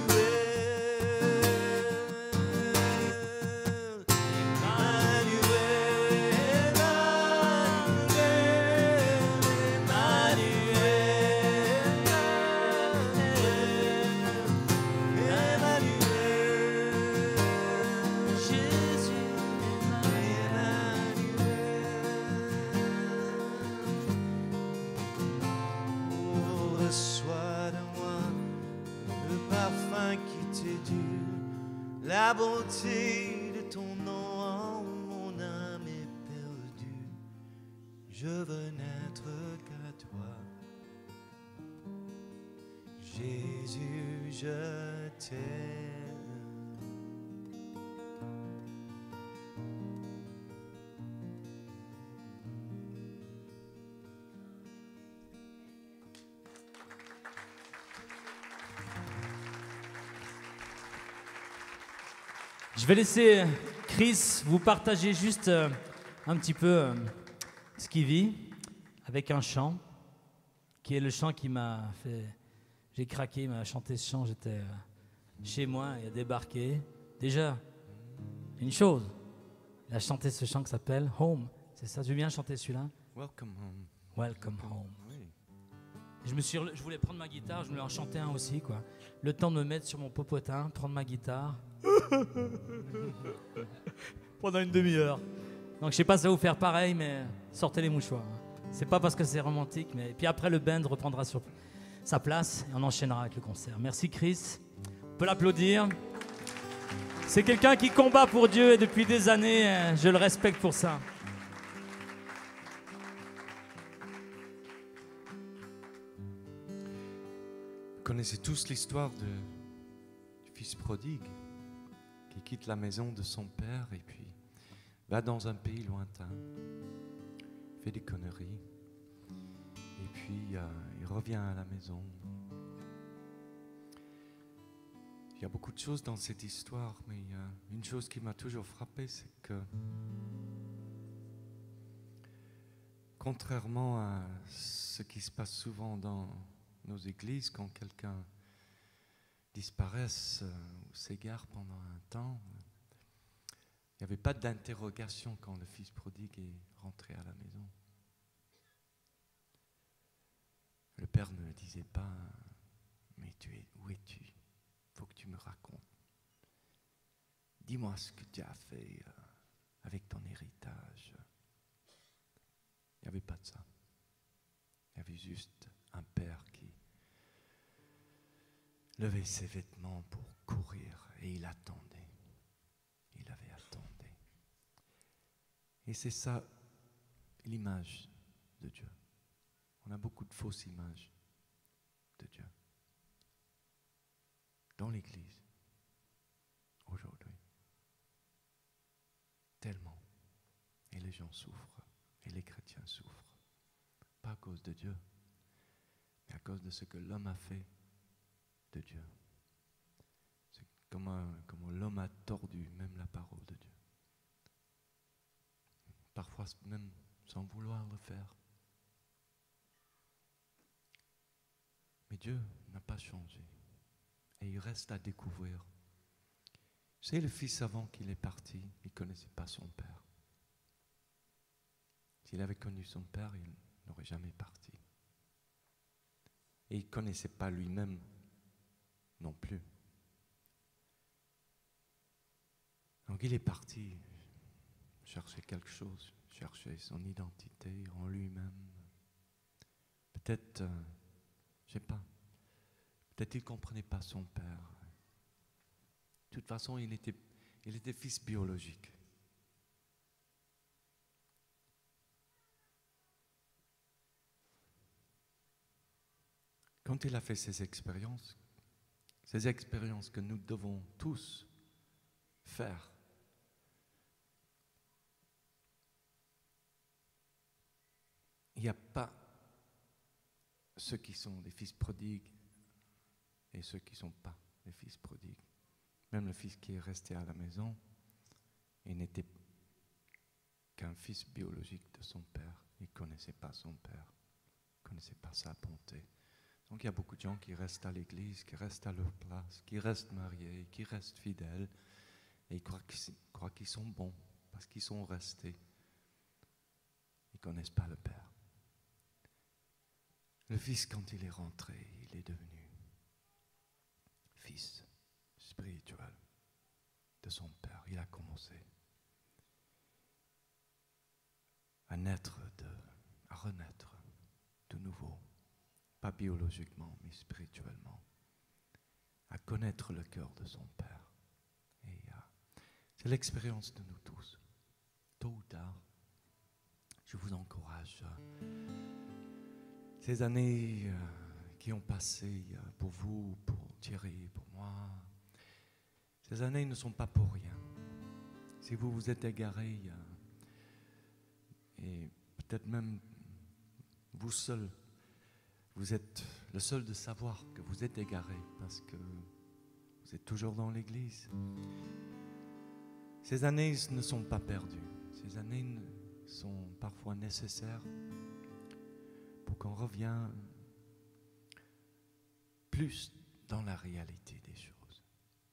la bonté de ton nom, mon âme est perdue. Je veux n'être qu'à toi. Jésus, je t'aime. Je vais laisser Chris vous partager juste un petit peu ce qu'il vit avec un chant, qui est le chant qui m'a fait... J'ai craqué, il m'a chanté ce chant, j'étais chez moi, il a débarqué. Déjà, une chose, il a chanté ce chant qui s'appelle Home, c'est ça, tu veux bien chanter celui-là? Welcome home. Welcome Home. Oui. Je voulais prendre ma guitare, je voulais en chanter un aussi, quoi. Le temps de me mettre sur mon popotin, prendre ma guitare. Pendant une demi-heure. Donc je sais pas si ça va vous faire pareil, mais sortez les mouchoirs. C'est pas parce que c'est romantique, mais puis après le band reprendra sur sa place et on enchaînera avec le concert. Merci Chris. On peut l'applaudir. C'est quelqu'un qui combat pour Dieu et depuis des années, je le respecte pour ça. Vous connaissez tous l'histoire du fils prodigue qui quitte la maison de son père et puis va dans un pays lointain, fait des conneries et puis il revient à la maison. Il y a beaucoup de choses dans cette histoire, mais une chose qui m'a toujours frappé, c'est que contrairement à ce qui se passe souvent dans nos églises, quand quelqu'un disparaît ou s'égare pendant un temps, il n'y avait pas d'interrogation quand le fils prodigue est rentré à la maison. Le père ne disait pas « Mais où es-tu ? Il faut que tu me racontes. Dis-moi ce que tu as fait avec ton héritage. » Il n'y avait pas de ça. Il y avait juste un père qui levait ses vêtements pour courir et il attendait. Il avait attendu. Et c'est ça l'image de Dieu. On a beaucoup de fausses images de Dieu dans l'Église aujourd'hui. Tellement. Et les gens souffrent. Et les chrétiens souffrent. Pas à cause de Dieu, mais à cause de ce que l'homme a fait de Dieu. C'est comment l'homme a tordu même la parole de Dieu. Parfois même sans vouloir le faire. Mais Dieu n'a pas changé. Et il reste à découvrir. C'est le fils avant qu'il est parti, il ne connaissait pas son père. S'il avait connu son père, il n'aurait jamais parti. Et il ne connaissait pas lui-même non plus. Donc il est parti chercher quelque chose, chercher son identité en lui-même. Peut-être, je ne sais pas, peut-être qu'il ne comprenait pas son père. De toute façon, il était fils biologique. Quand il a fait ces expériences que nous devons tous faire, il n'y a pas ceux qui sont des fils prodigues et ceux qui ne sont pas des fils prodigues. Même le fils qui est resté à la maison, il n'était qu'un fils biologique de son père. Il ne connaissait pas son père, il ne connaissait pas sa bonté. Donc il y a beaucoup de gens qui restent à l'église, qui restent à leur place, qui restent mariés, qui restent fidèles, et ils croient qu'ils sont bons parce qu'ils sont restés. Ils ne connaissent pas le Père. Le Fils, quand il est rentré, il est devenu fils spirituel de son Père. Il a commencé à renaître de nouveau. Pas biologiquement, mais spirituellement, à connaître le cœur de son Père. Et c'est l'expérience de nous tous. Tôt ou tard, je vous encourage. Ces années qui ont passé pour vous, pour Thierry, pour moi, ces années ne sont pas pour rien. Si vous vous êtes égaré, et peut-être même vous seul, vous êtes le seul de savoir que vous êtes égaré parce que vous êtes toujours dans l'église. Ces années ne sont pas perdues. Ces années sont parfois nécessaires pour qu'on revienne plus dans la réalité des choses.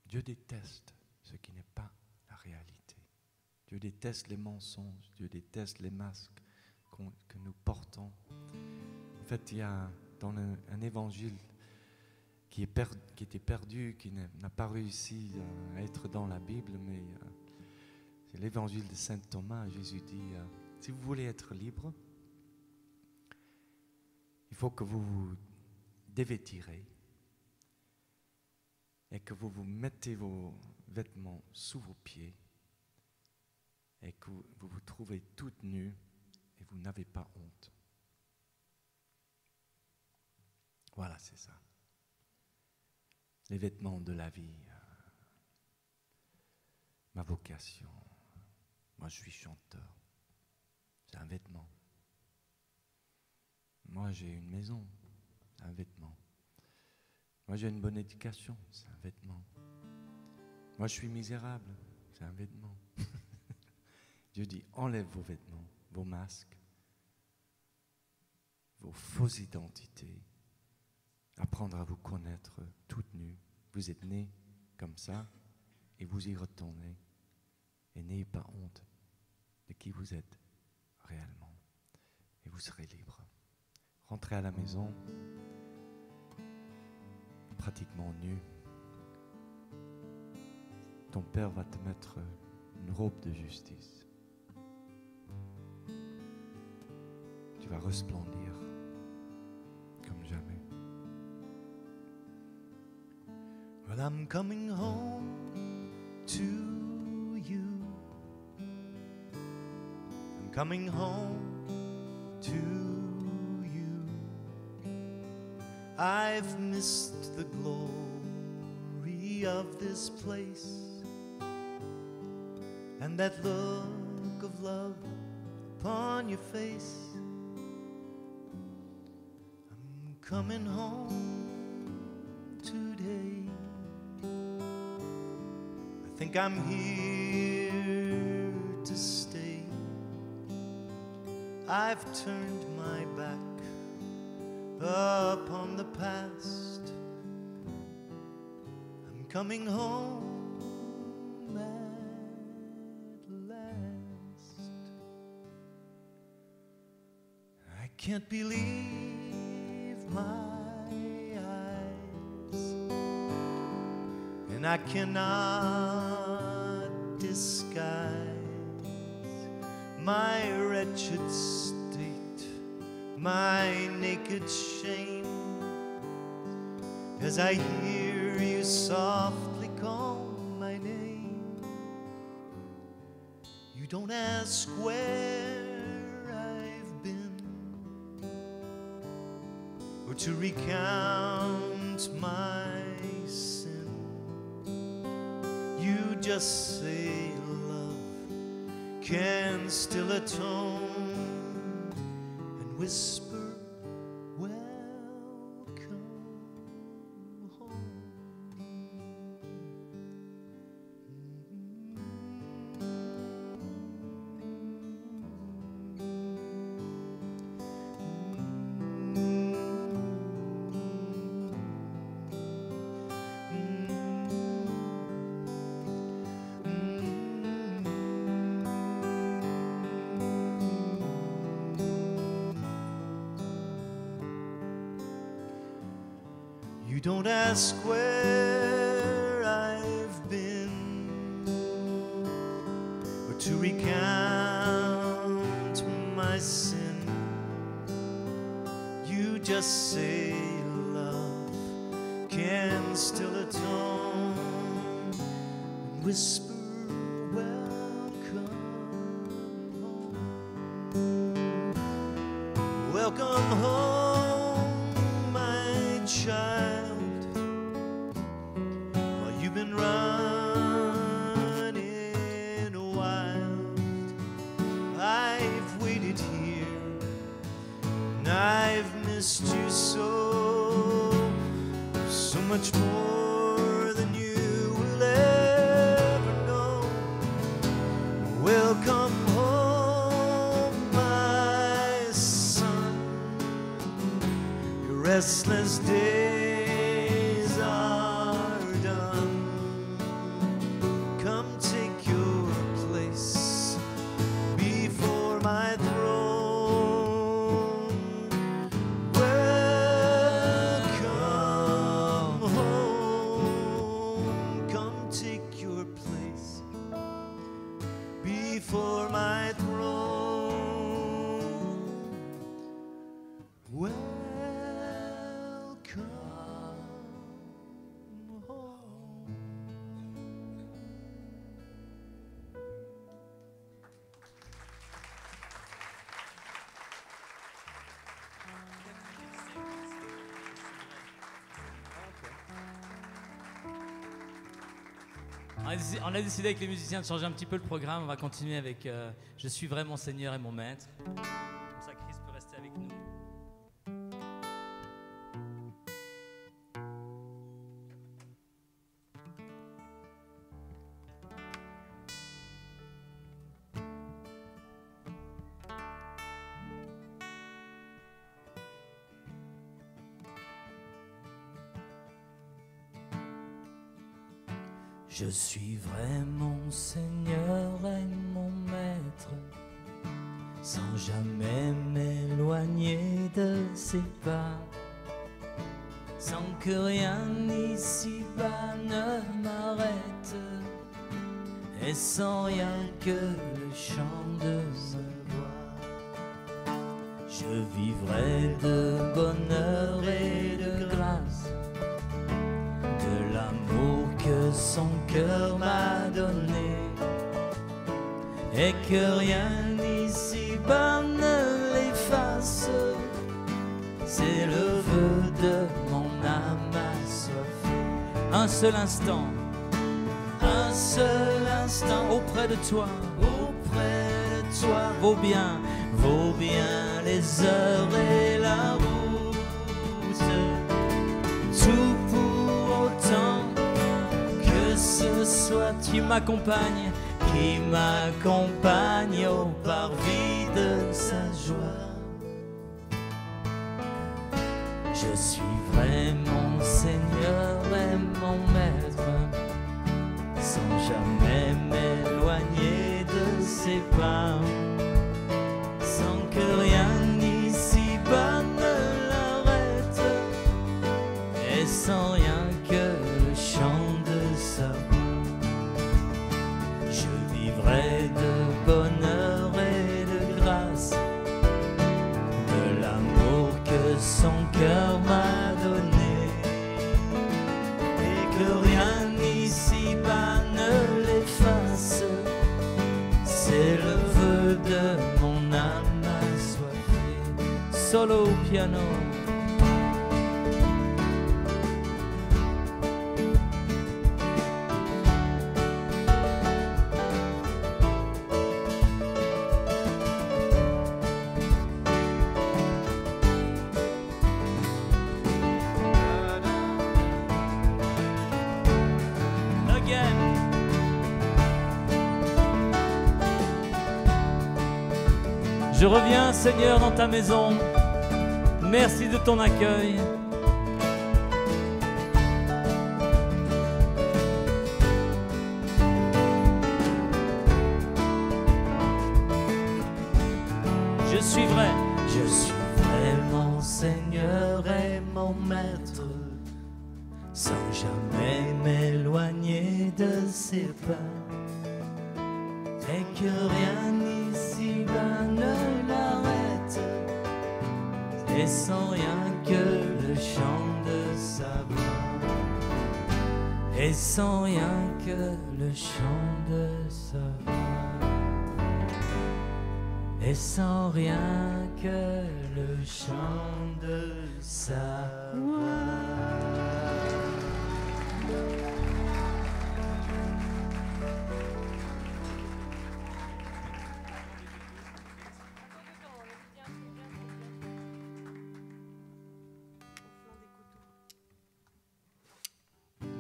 Dieu déteste ce qui n'est pas la réalité. Dieu déteste les mensonges. Dieu déteste les masques que nous portons. En fait, il y a dans un évangile qui était perdu, qui n'a pas réussi à être dans la Bible, mais c'est l'évangile de Saint Thomas. Jésus dit, si vous voulez être libre, il faut que vous vous dévêtirez et que vous vous mettez vos vêtements sous vos pieds et que vous vous trouvez toutes nues et vous n'avez pas honte. Voilà, c'est ça. Les vêtements de la vie. Ma vocation. Moi, je suis chanteur. C'est un vêtement. Moi, j'ai une maison. C'est un vêtement. Moi, j'ai une bonne éducation. C'est un vêtement. Moi, je suis misérable. C'est un vêtement. Dieu dit, enlève vos vêtements, vos masques, vos fausses identités. Apprendre à vous connaître toute nue. Vous êtes nés comme ça et vous y retournez. Et n'ayez pas honte de qui vous êtes réellement. Et vous serez libre. Rentrez à la maison, pratiquement nu. Ton père va te mettre une robe de justice. Tu vas resplendir comme jamais. Well, I'm coming home to you. I'm coming home to you. I've missed the glory of this place and that look of love upon your face. I'm coming home today. I think I'm here to stay. I've turned my back upon the past. I'm coming home at last. I can't believe my eyes, and I cannot disguise my wretched state, my naked shame, as I hear you softly call my name. You don't ask where I've been or to recount my sin. You just say love can still atone and whisper, welcome home. You don't ask where I've been or to recount my sin. You just say love can still atone and whisper, welcome home. Welcome home, my child. You've been running wild. I've waited here and I've missed you so much more than you will ever know. Welcome home, my son. Your restless days are done. Come take your place before my throne. Welcome On a décidé avec les musiciens de changer un petit peu le programme. On va continuer avec Je suis vrai mon Seigneur et mon Maître. Comme ça, Christ peut rester avec nous. Je suis vrai mon Seigneur et mon Maître, sans jamais m'éloigner de ses pas, sans que rien ici-bas ne m'arrête, et sans rien que le chant de sa voix. Je vivrai de bonheur et de grâce, de l'amour que son cœur m'a donné, et que rien ici-bas ne l'efface. C'est le vœu de mon âme assoiffée. Un seul instant auprès de toi, vaut bien les heures et la route. Tout pour autant que ce soit qui m'accompagne au parvis de sa joie. Je suis vrai mon Seigneur et mon Maître, sans jamais m'éloigner de ses pas, sans que rien ici-bas ne l'arrête, et sans rien que le chant de sa voix. Je vivrai de bonheur et de grâce, de l'amour que son cœur m'a donné, et que rien ici-bas ne l'efface. C'est le vœu de mon âme assoiffée. Solo au piano. Je reviens, Seigneur, dans ta maison. Merci de ton accueil. Je suis vrai mon Seigneur et mon Maître, sans jamais m'éloigner de ses pas, et que rien ici-bas ne l'arrête, et sans rien que le chant de sa voix, et sans rien que le chant de sa voix, et sans rien que le chant de sa voix.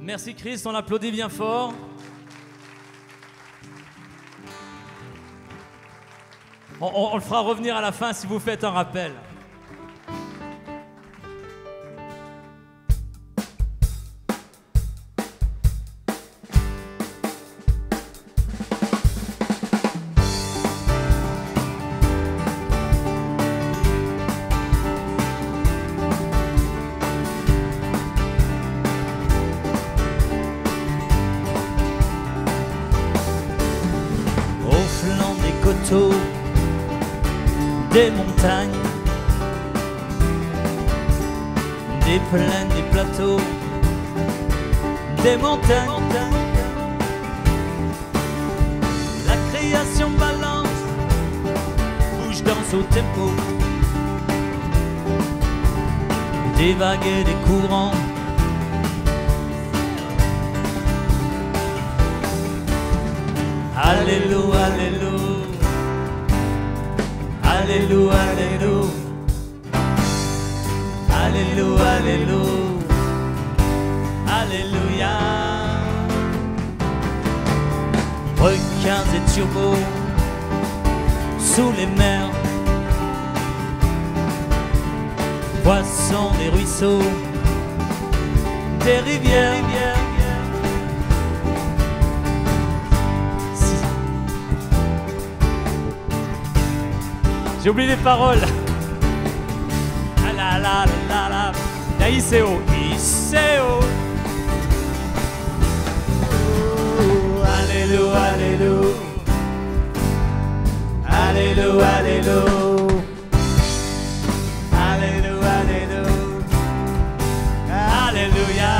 Merci Christ, on l'applaudit bien fort. On le fera revenir à la fin si vous faites un rappel. Des montagnes, des plaines, des plateaux, des montagnes. La création balance, bouge, danse au tempo, des vagues et des courants. Alléluia, Alléluia. Alléluia, Alléluia. Alléluia, Alléluia. Alléluia. Requins et turbots sous les mers, poissons des ruisseaux, des rivières. J'ai oublié les paroles. Ah la la la la. La ICO. ICO. Alléluia, Alléluia. Alléluia, Alléluia. Alléluia, Alléluia. Alléluia.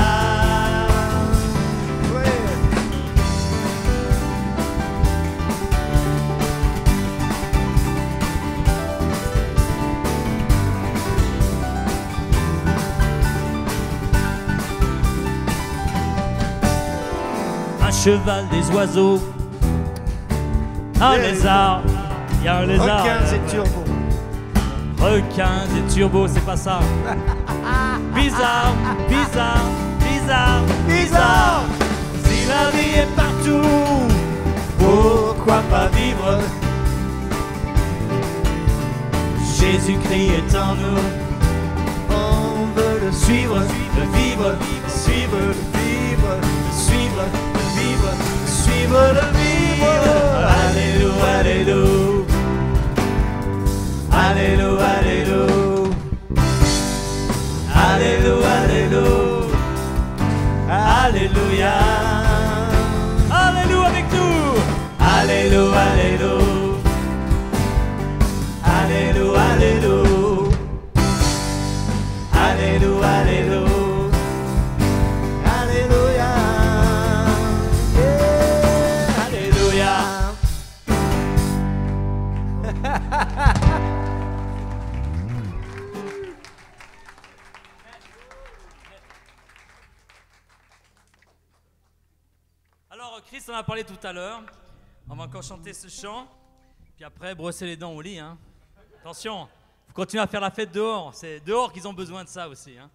Un cheval, des oiseaux, un lézard, il y a un lézard. Requins et turbos. Requins et turbos, c'est pas ça. Bizarre, bizarre, bizarre, bizarre. Si la vie est partout, pourquoi pas vivre? Jésus-Christ est en nous. On veut le suivre, le vivre, suivre, le vivre, le suivre, le vivre, suivre, le vivre. Alléluia, Alléluia. Alléluia, Alléluia. Alléluia, Alléluia. Alléluia. Alléluia avec nous. Alléluia, Alléluia. Alléluia, Alléluia. Alléluia, Alléluia. Alléluia. Yeah. Alléluia. Alors, Chris en a parlé tout à l'heure. On va encore chanter ce chant. Puis après, brosser les dents au lit. Hein. Attention, faut continuer à faire la fête dehors. C'est dehors qu'ils ont besoin de ça aussi. Hein.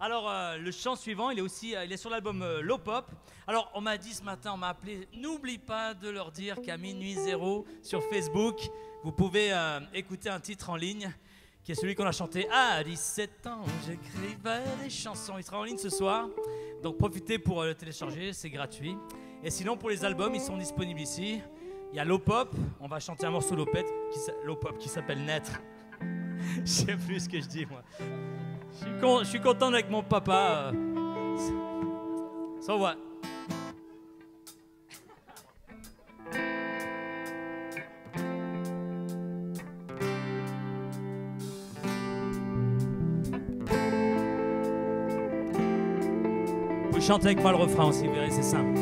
Alors, le chant suivant, il est sur l'album Low Pop. Alors, on m'a dit ce matin, on m'a appelé. N'oublie pas de leur dire qu'à minuit 0 sur Facebook, vous pouvez écouter un titre en ligne qui est celui qu'on a chanté à 17 ans. J'écrivais des chansons. Il sera en ligne ce soir. Donc, profitez pour le télécharger, c'est gratuit. Et sinon, pour les albums, ils sont disponibles ici. Il y a Low Pop, on va chanter un morceau Low Pop qui s'appelle Naître. Je sais plus ce que je dis, moi. Je suis content avec mon papa. So what? Vous chantez avec moi le refrain aussi, vous verrez, c'est simple.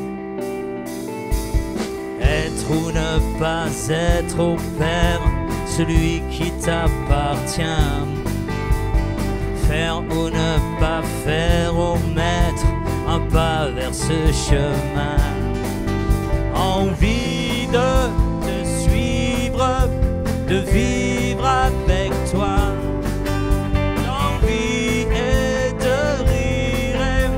Être ou ne pas être au Père, celui qui t'appartient. Faire ou ne pas faire au Maître, un pas vers ce chemin. Envie de te suivre, de vivre avec toi. L'envie est de rire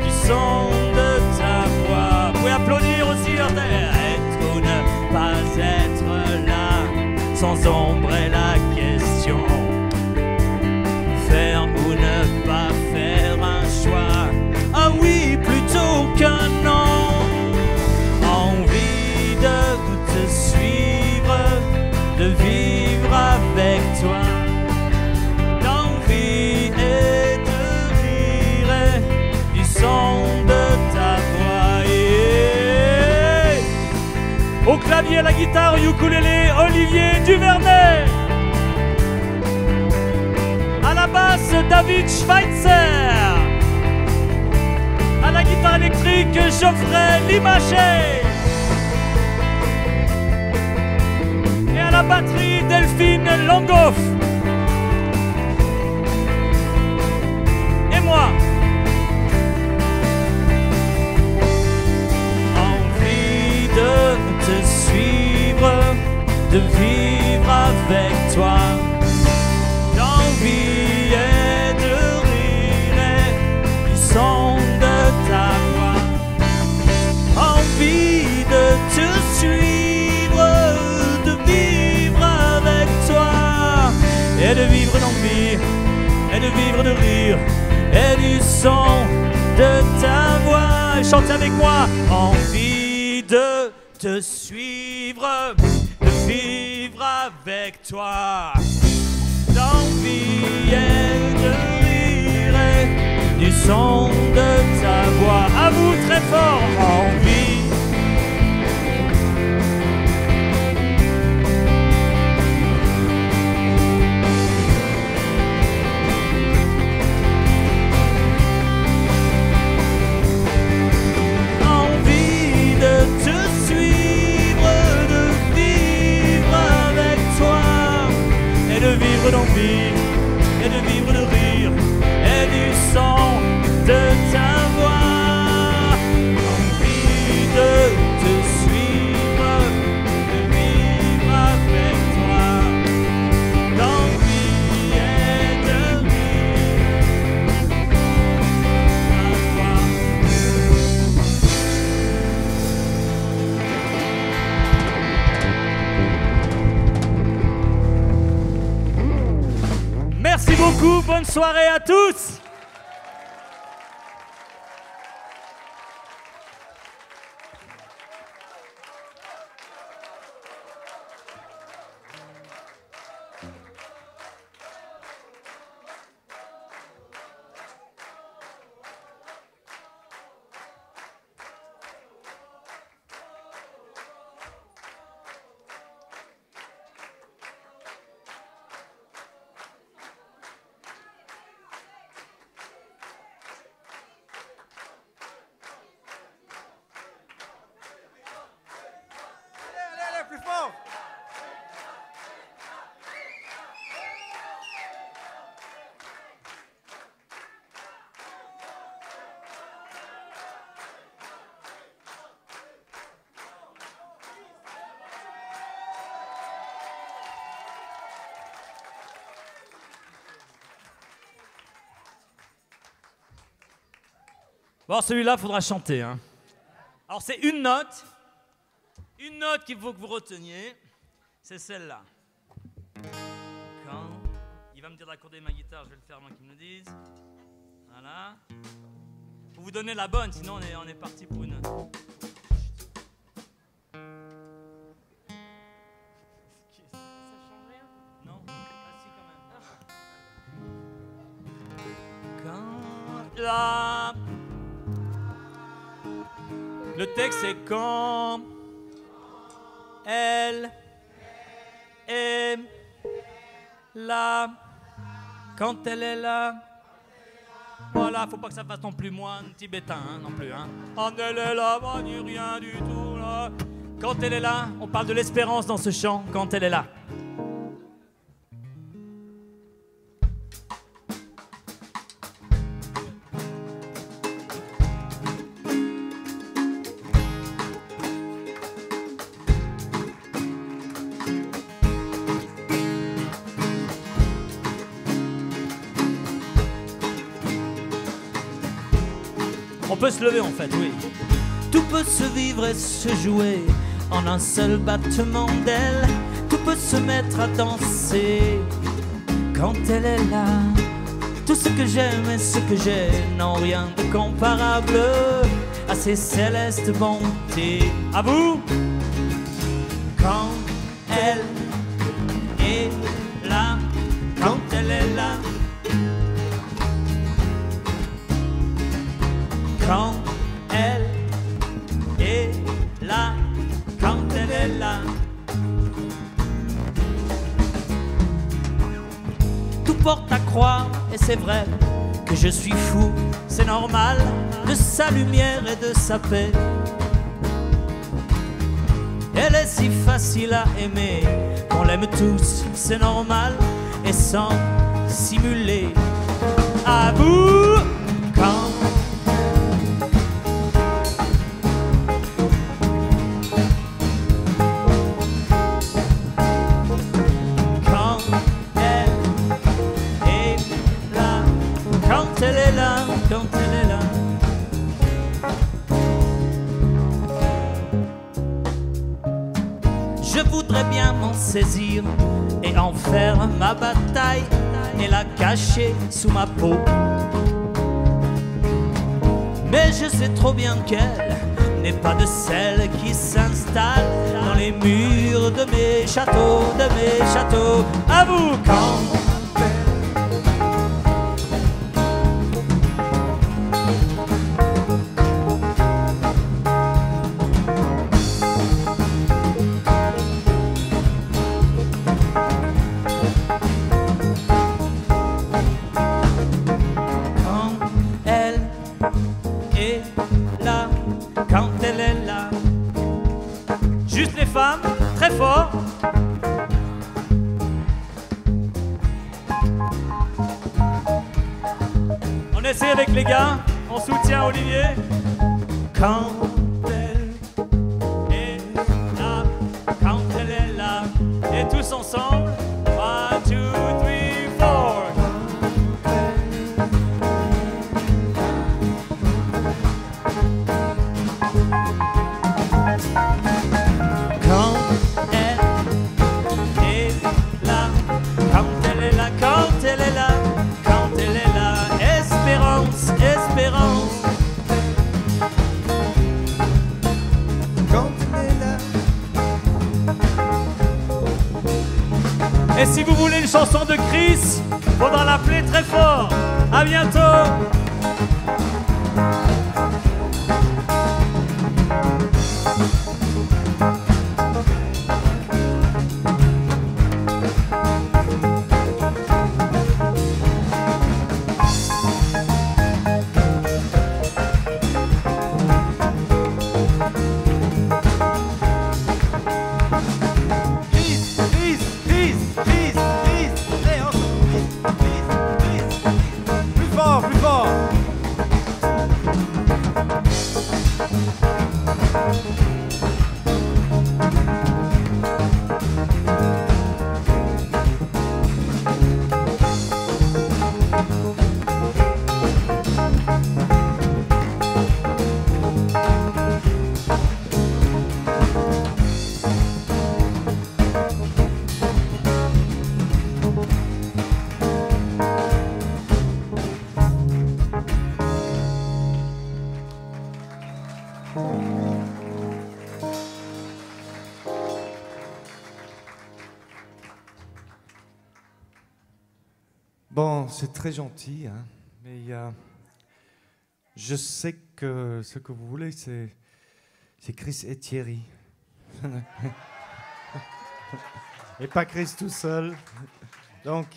du son de ta voix. Vous pouvez applaudir aussi leur terre. Être ou ne pas être là, sans ombre est la question. Faire ou ne pas faire un choix, ah oui, plutôt qu'un non. Envie de te suivre, de vivre avec toi. L'envie est de rire du son de ta voix. Yeah. Au clavier, la guitare, ukulélé, Olivier Duvernay. À la basse, David Schweitzer. À la guitare électrique, Geoffrey Limaché. Et à la batterie, Delphine Langhoff. Et moi. Envie de te de vivre avec toi. D'envie et de rire et du son de ta voix. Envie de te suivre, de vivre avec toi. Et de vivre d'envie, et de vivre de rire, et du son de ta voix. Chante avec moi. Envie de te suivre, de vivre avec toi. D'envie et de rire, et du son de ta voix. À vous très fort. Envie. D'envie et de vivre de rire et du son de ta voix. Envie de te suivre, de vivre avec toi. D'envie et de rire à toi. Merci beaucoup, bonne soirée à tous. Bon, celui-là, faudra chanter. Hein. Alors, c'est une note qu'il faut que vous reteniez. C'est celle-là. Quand il va me dire d'accorder ma guitare, je vais le faire avant qu'il me le dise. Voilà. Faut vous donner la bonne, sinon on est parti pour une. Ça change rien? Non. Ah si, quand même. Quand la. Le texte c'est quand elle est là, quand elle est là. Voilà, faut pas que ça fasse non plus moine tibétain hein, non plus. Hein. Quand elle est là, on n'y rien du tout là. Quand elle est là, on parle de l'espérance dans ce chant. Quand elle est là. On peut se lever en fait, oui. Tout peut se vivre et se jouer en un seul battement d'aile. Tout peut se mettre à danser quand elle est là. Tout ce que j'aime et ce que j'ai n'ont rien de comparable à ses célestes bontés. À vous. Quand elle est là, quand elle est là. Quand elle est là, quand elle est là. Tout porte à croire, et c'est vrai que je suis fou, c'est normal, de sa lumière et de sa paix. Elle est si facile à aimer, qu'on l'aime tous, c'est normal, et sans simuler. À vous, quand quand elle est là. Je voudrais bien m'en saisir et en faire ma bataille et la cacher sous ma peau. Mais je sais trop bien qu'elle n'est pas de celles qui s'installent dans les murs de mes châteaux, À vous, quand très fort. On essaie avec les gars, on soutient Olivier. Quand elle est là, quand elle est là, et tous ensemble, 1, 2, 3, 4. Et si vous voulez une chanson de Chris, faudra l'appeler très fort. À bientôt. Bon, c'est très gentil, hein, mais je sais que ce que vous voulez, c'est Chris et Thierry. Et pas Chris tout seul. Donc,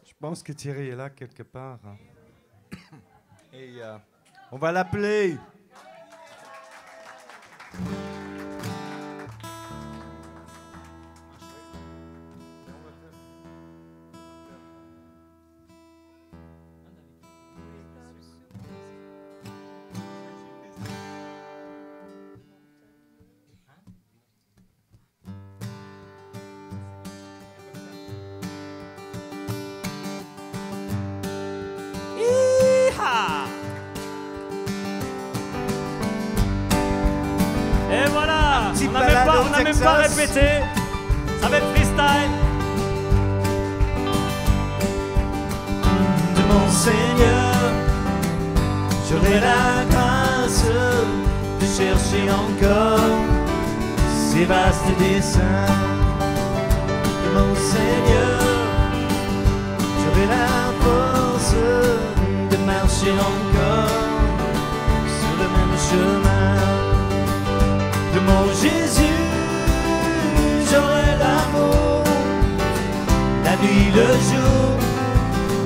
je pense que Thierry est là quelque part. Et on va l'appeler. Et voilà, on n'a même pas répété, ça va être freestyle. De mon Seigneur, j'aurai la grâce de chercher encore ces vastes desseins. De mon Seigneur, j'aurai la force de marcher encore sur le même chemin. De mon Jésus, j'aurai l'amour, la nuit, le jour,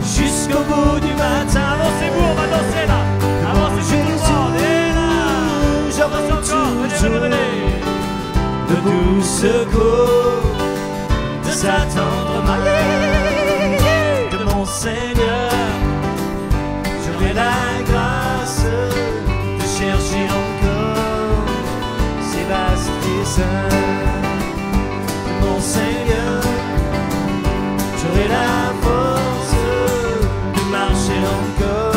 jusqu'au bout du matin. Avancez-vous, on va danser là. Avancez tout le monde. Et là, j'aurai toujours venez. de doux secours, de sa tendre main. De mon Seigneur, j'aurai la grâce de chercher encore ces vastes desseins. De mon Seigneur, j'aurai la force de marcher encore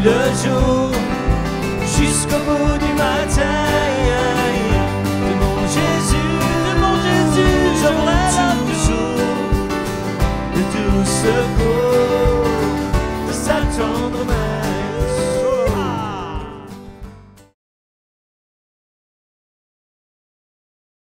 le jour, jusqu'au bout du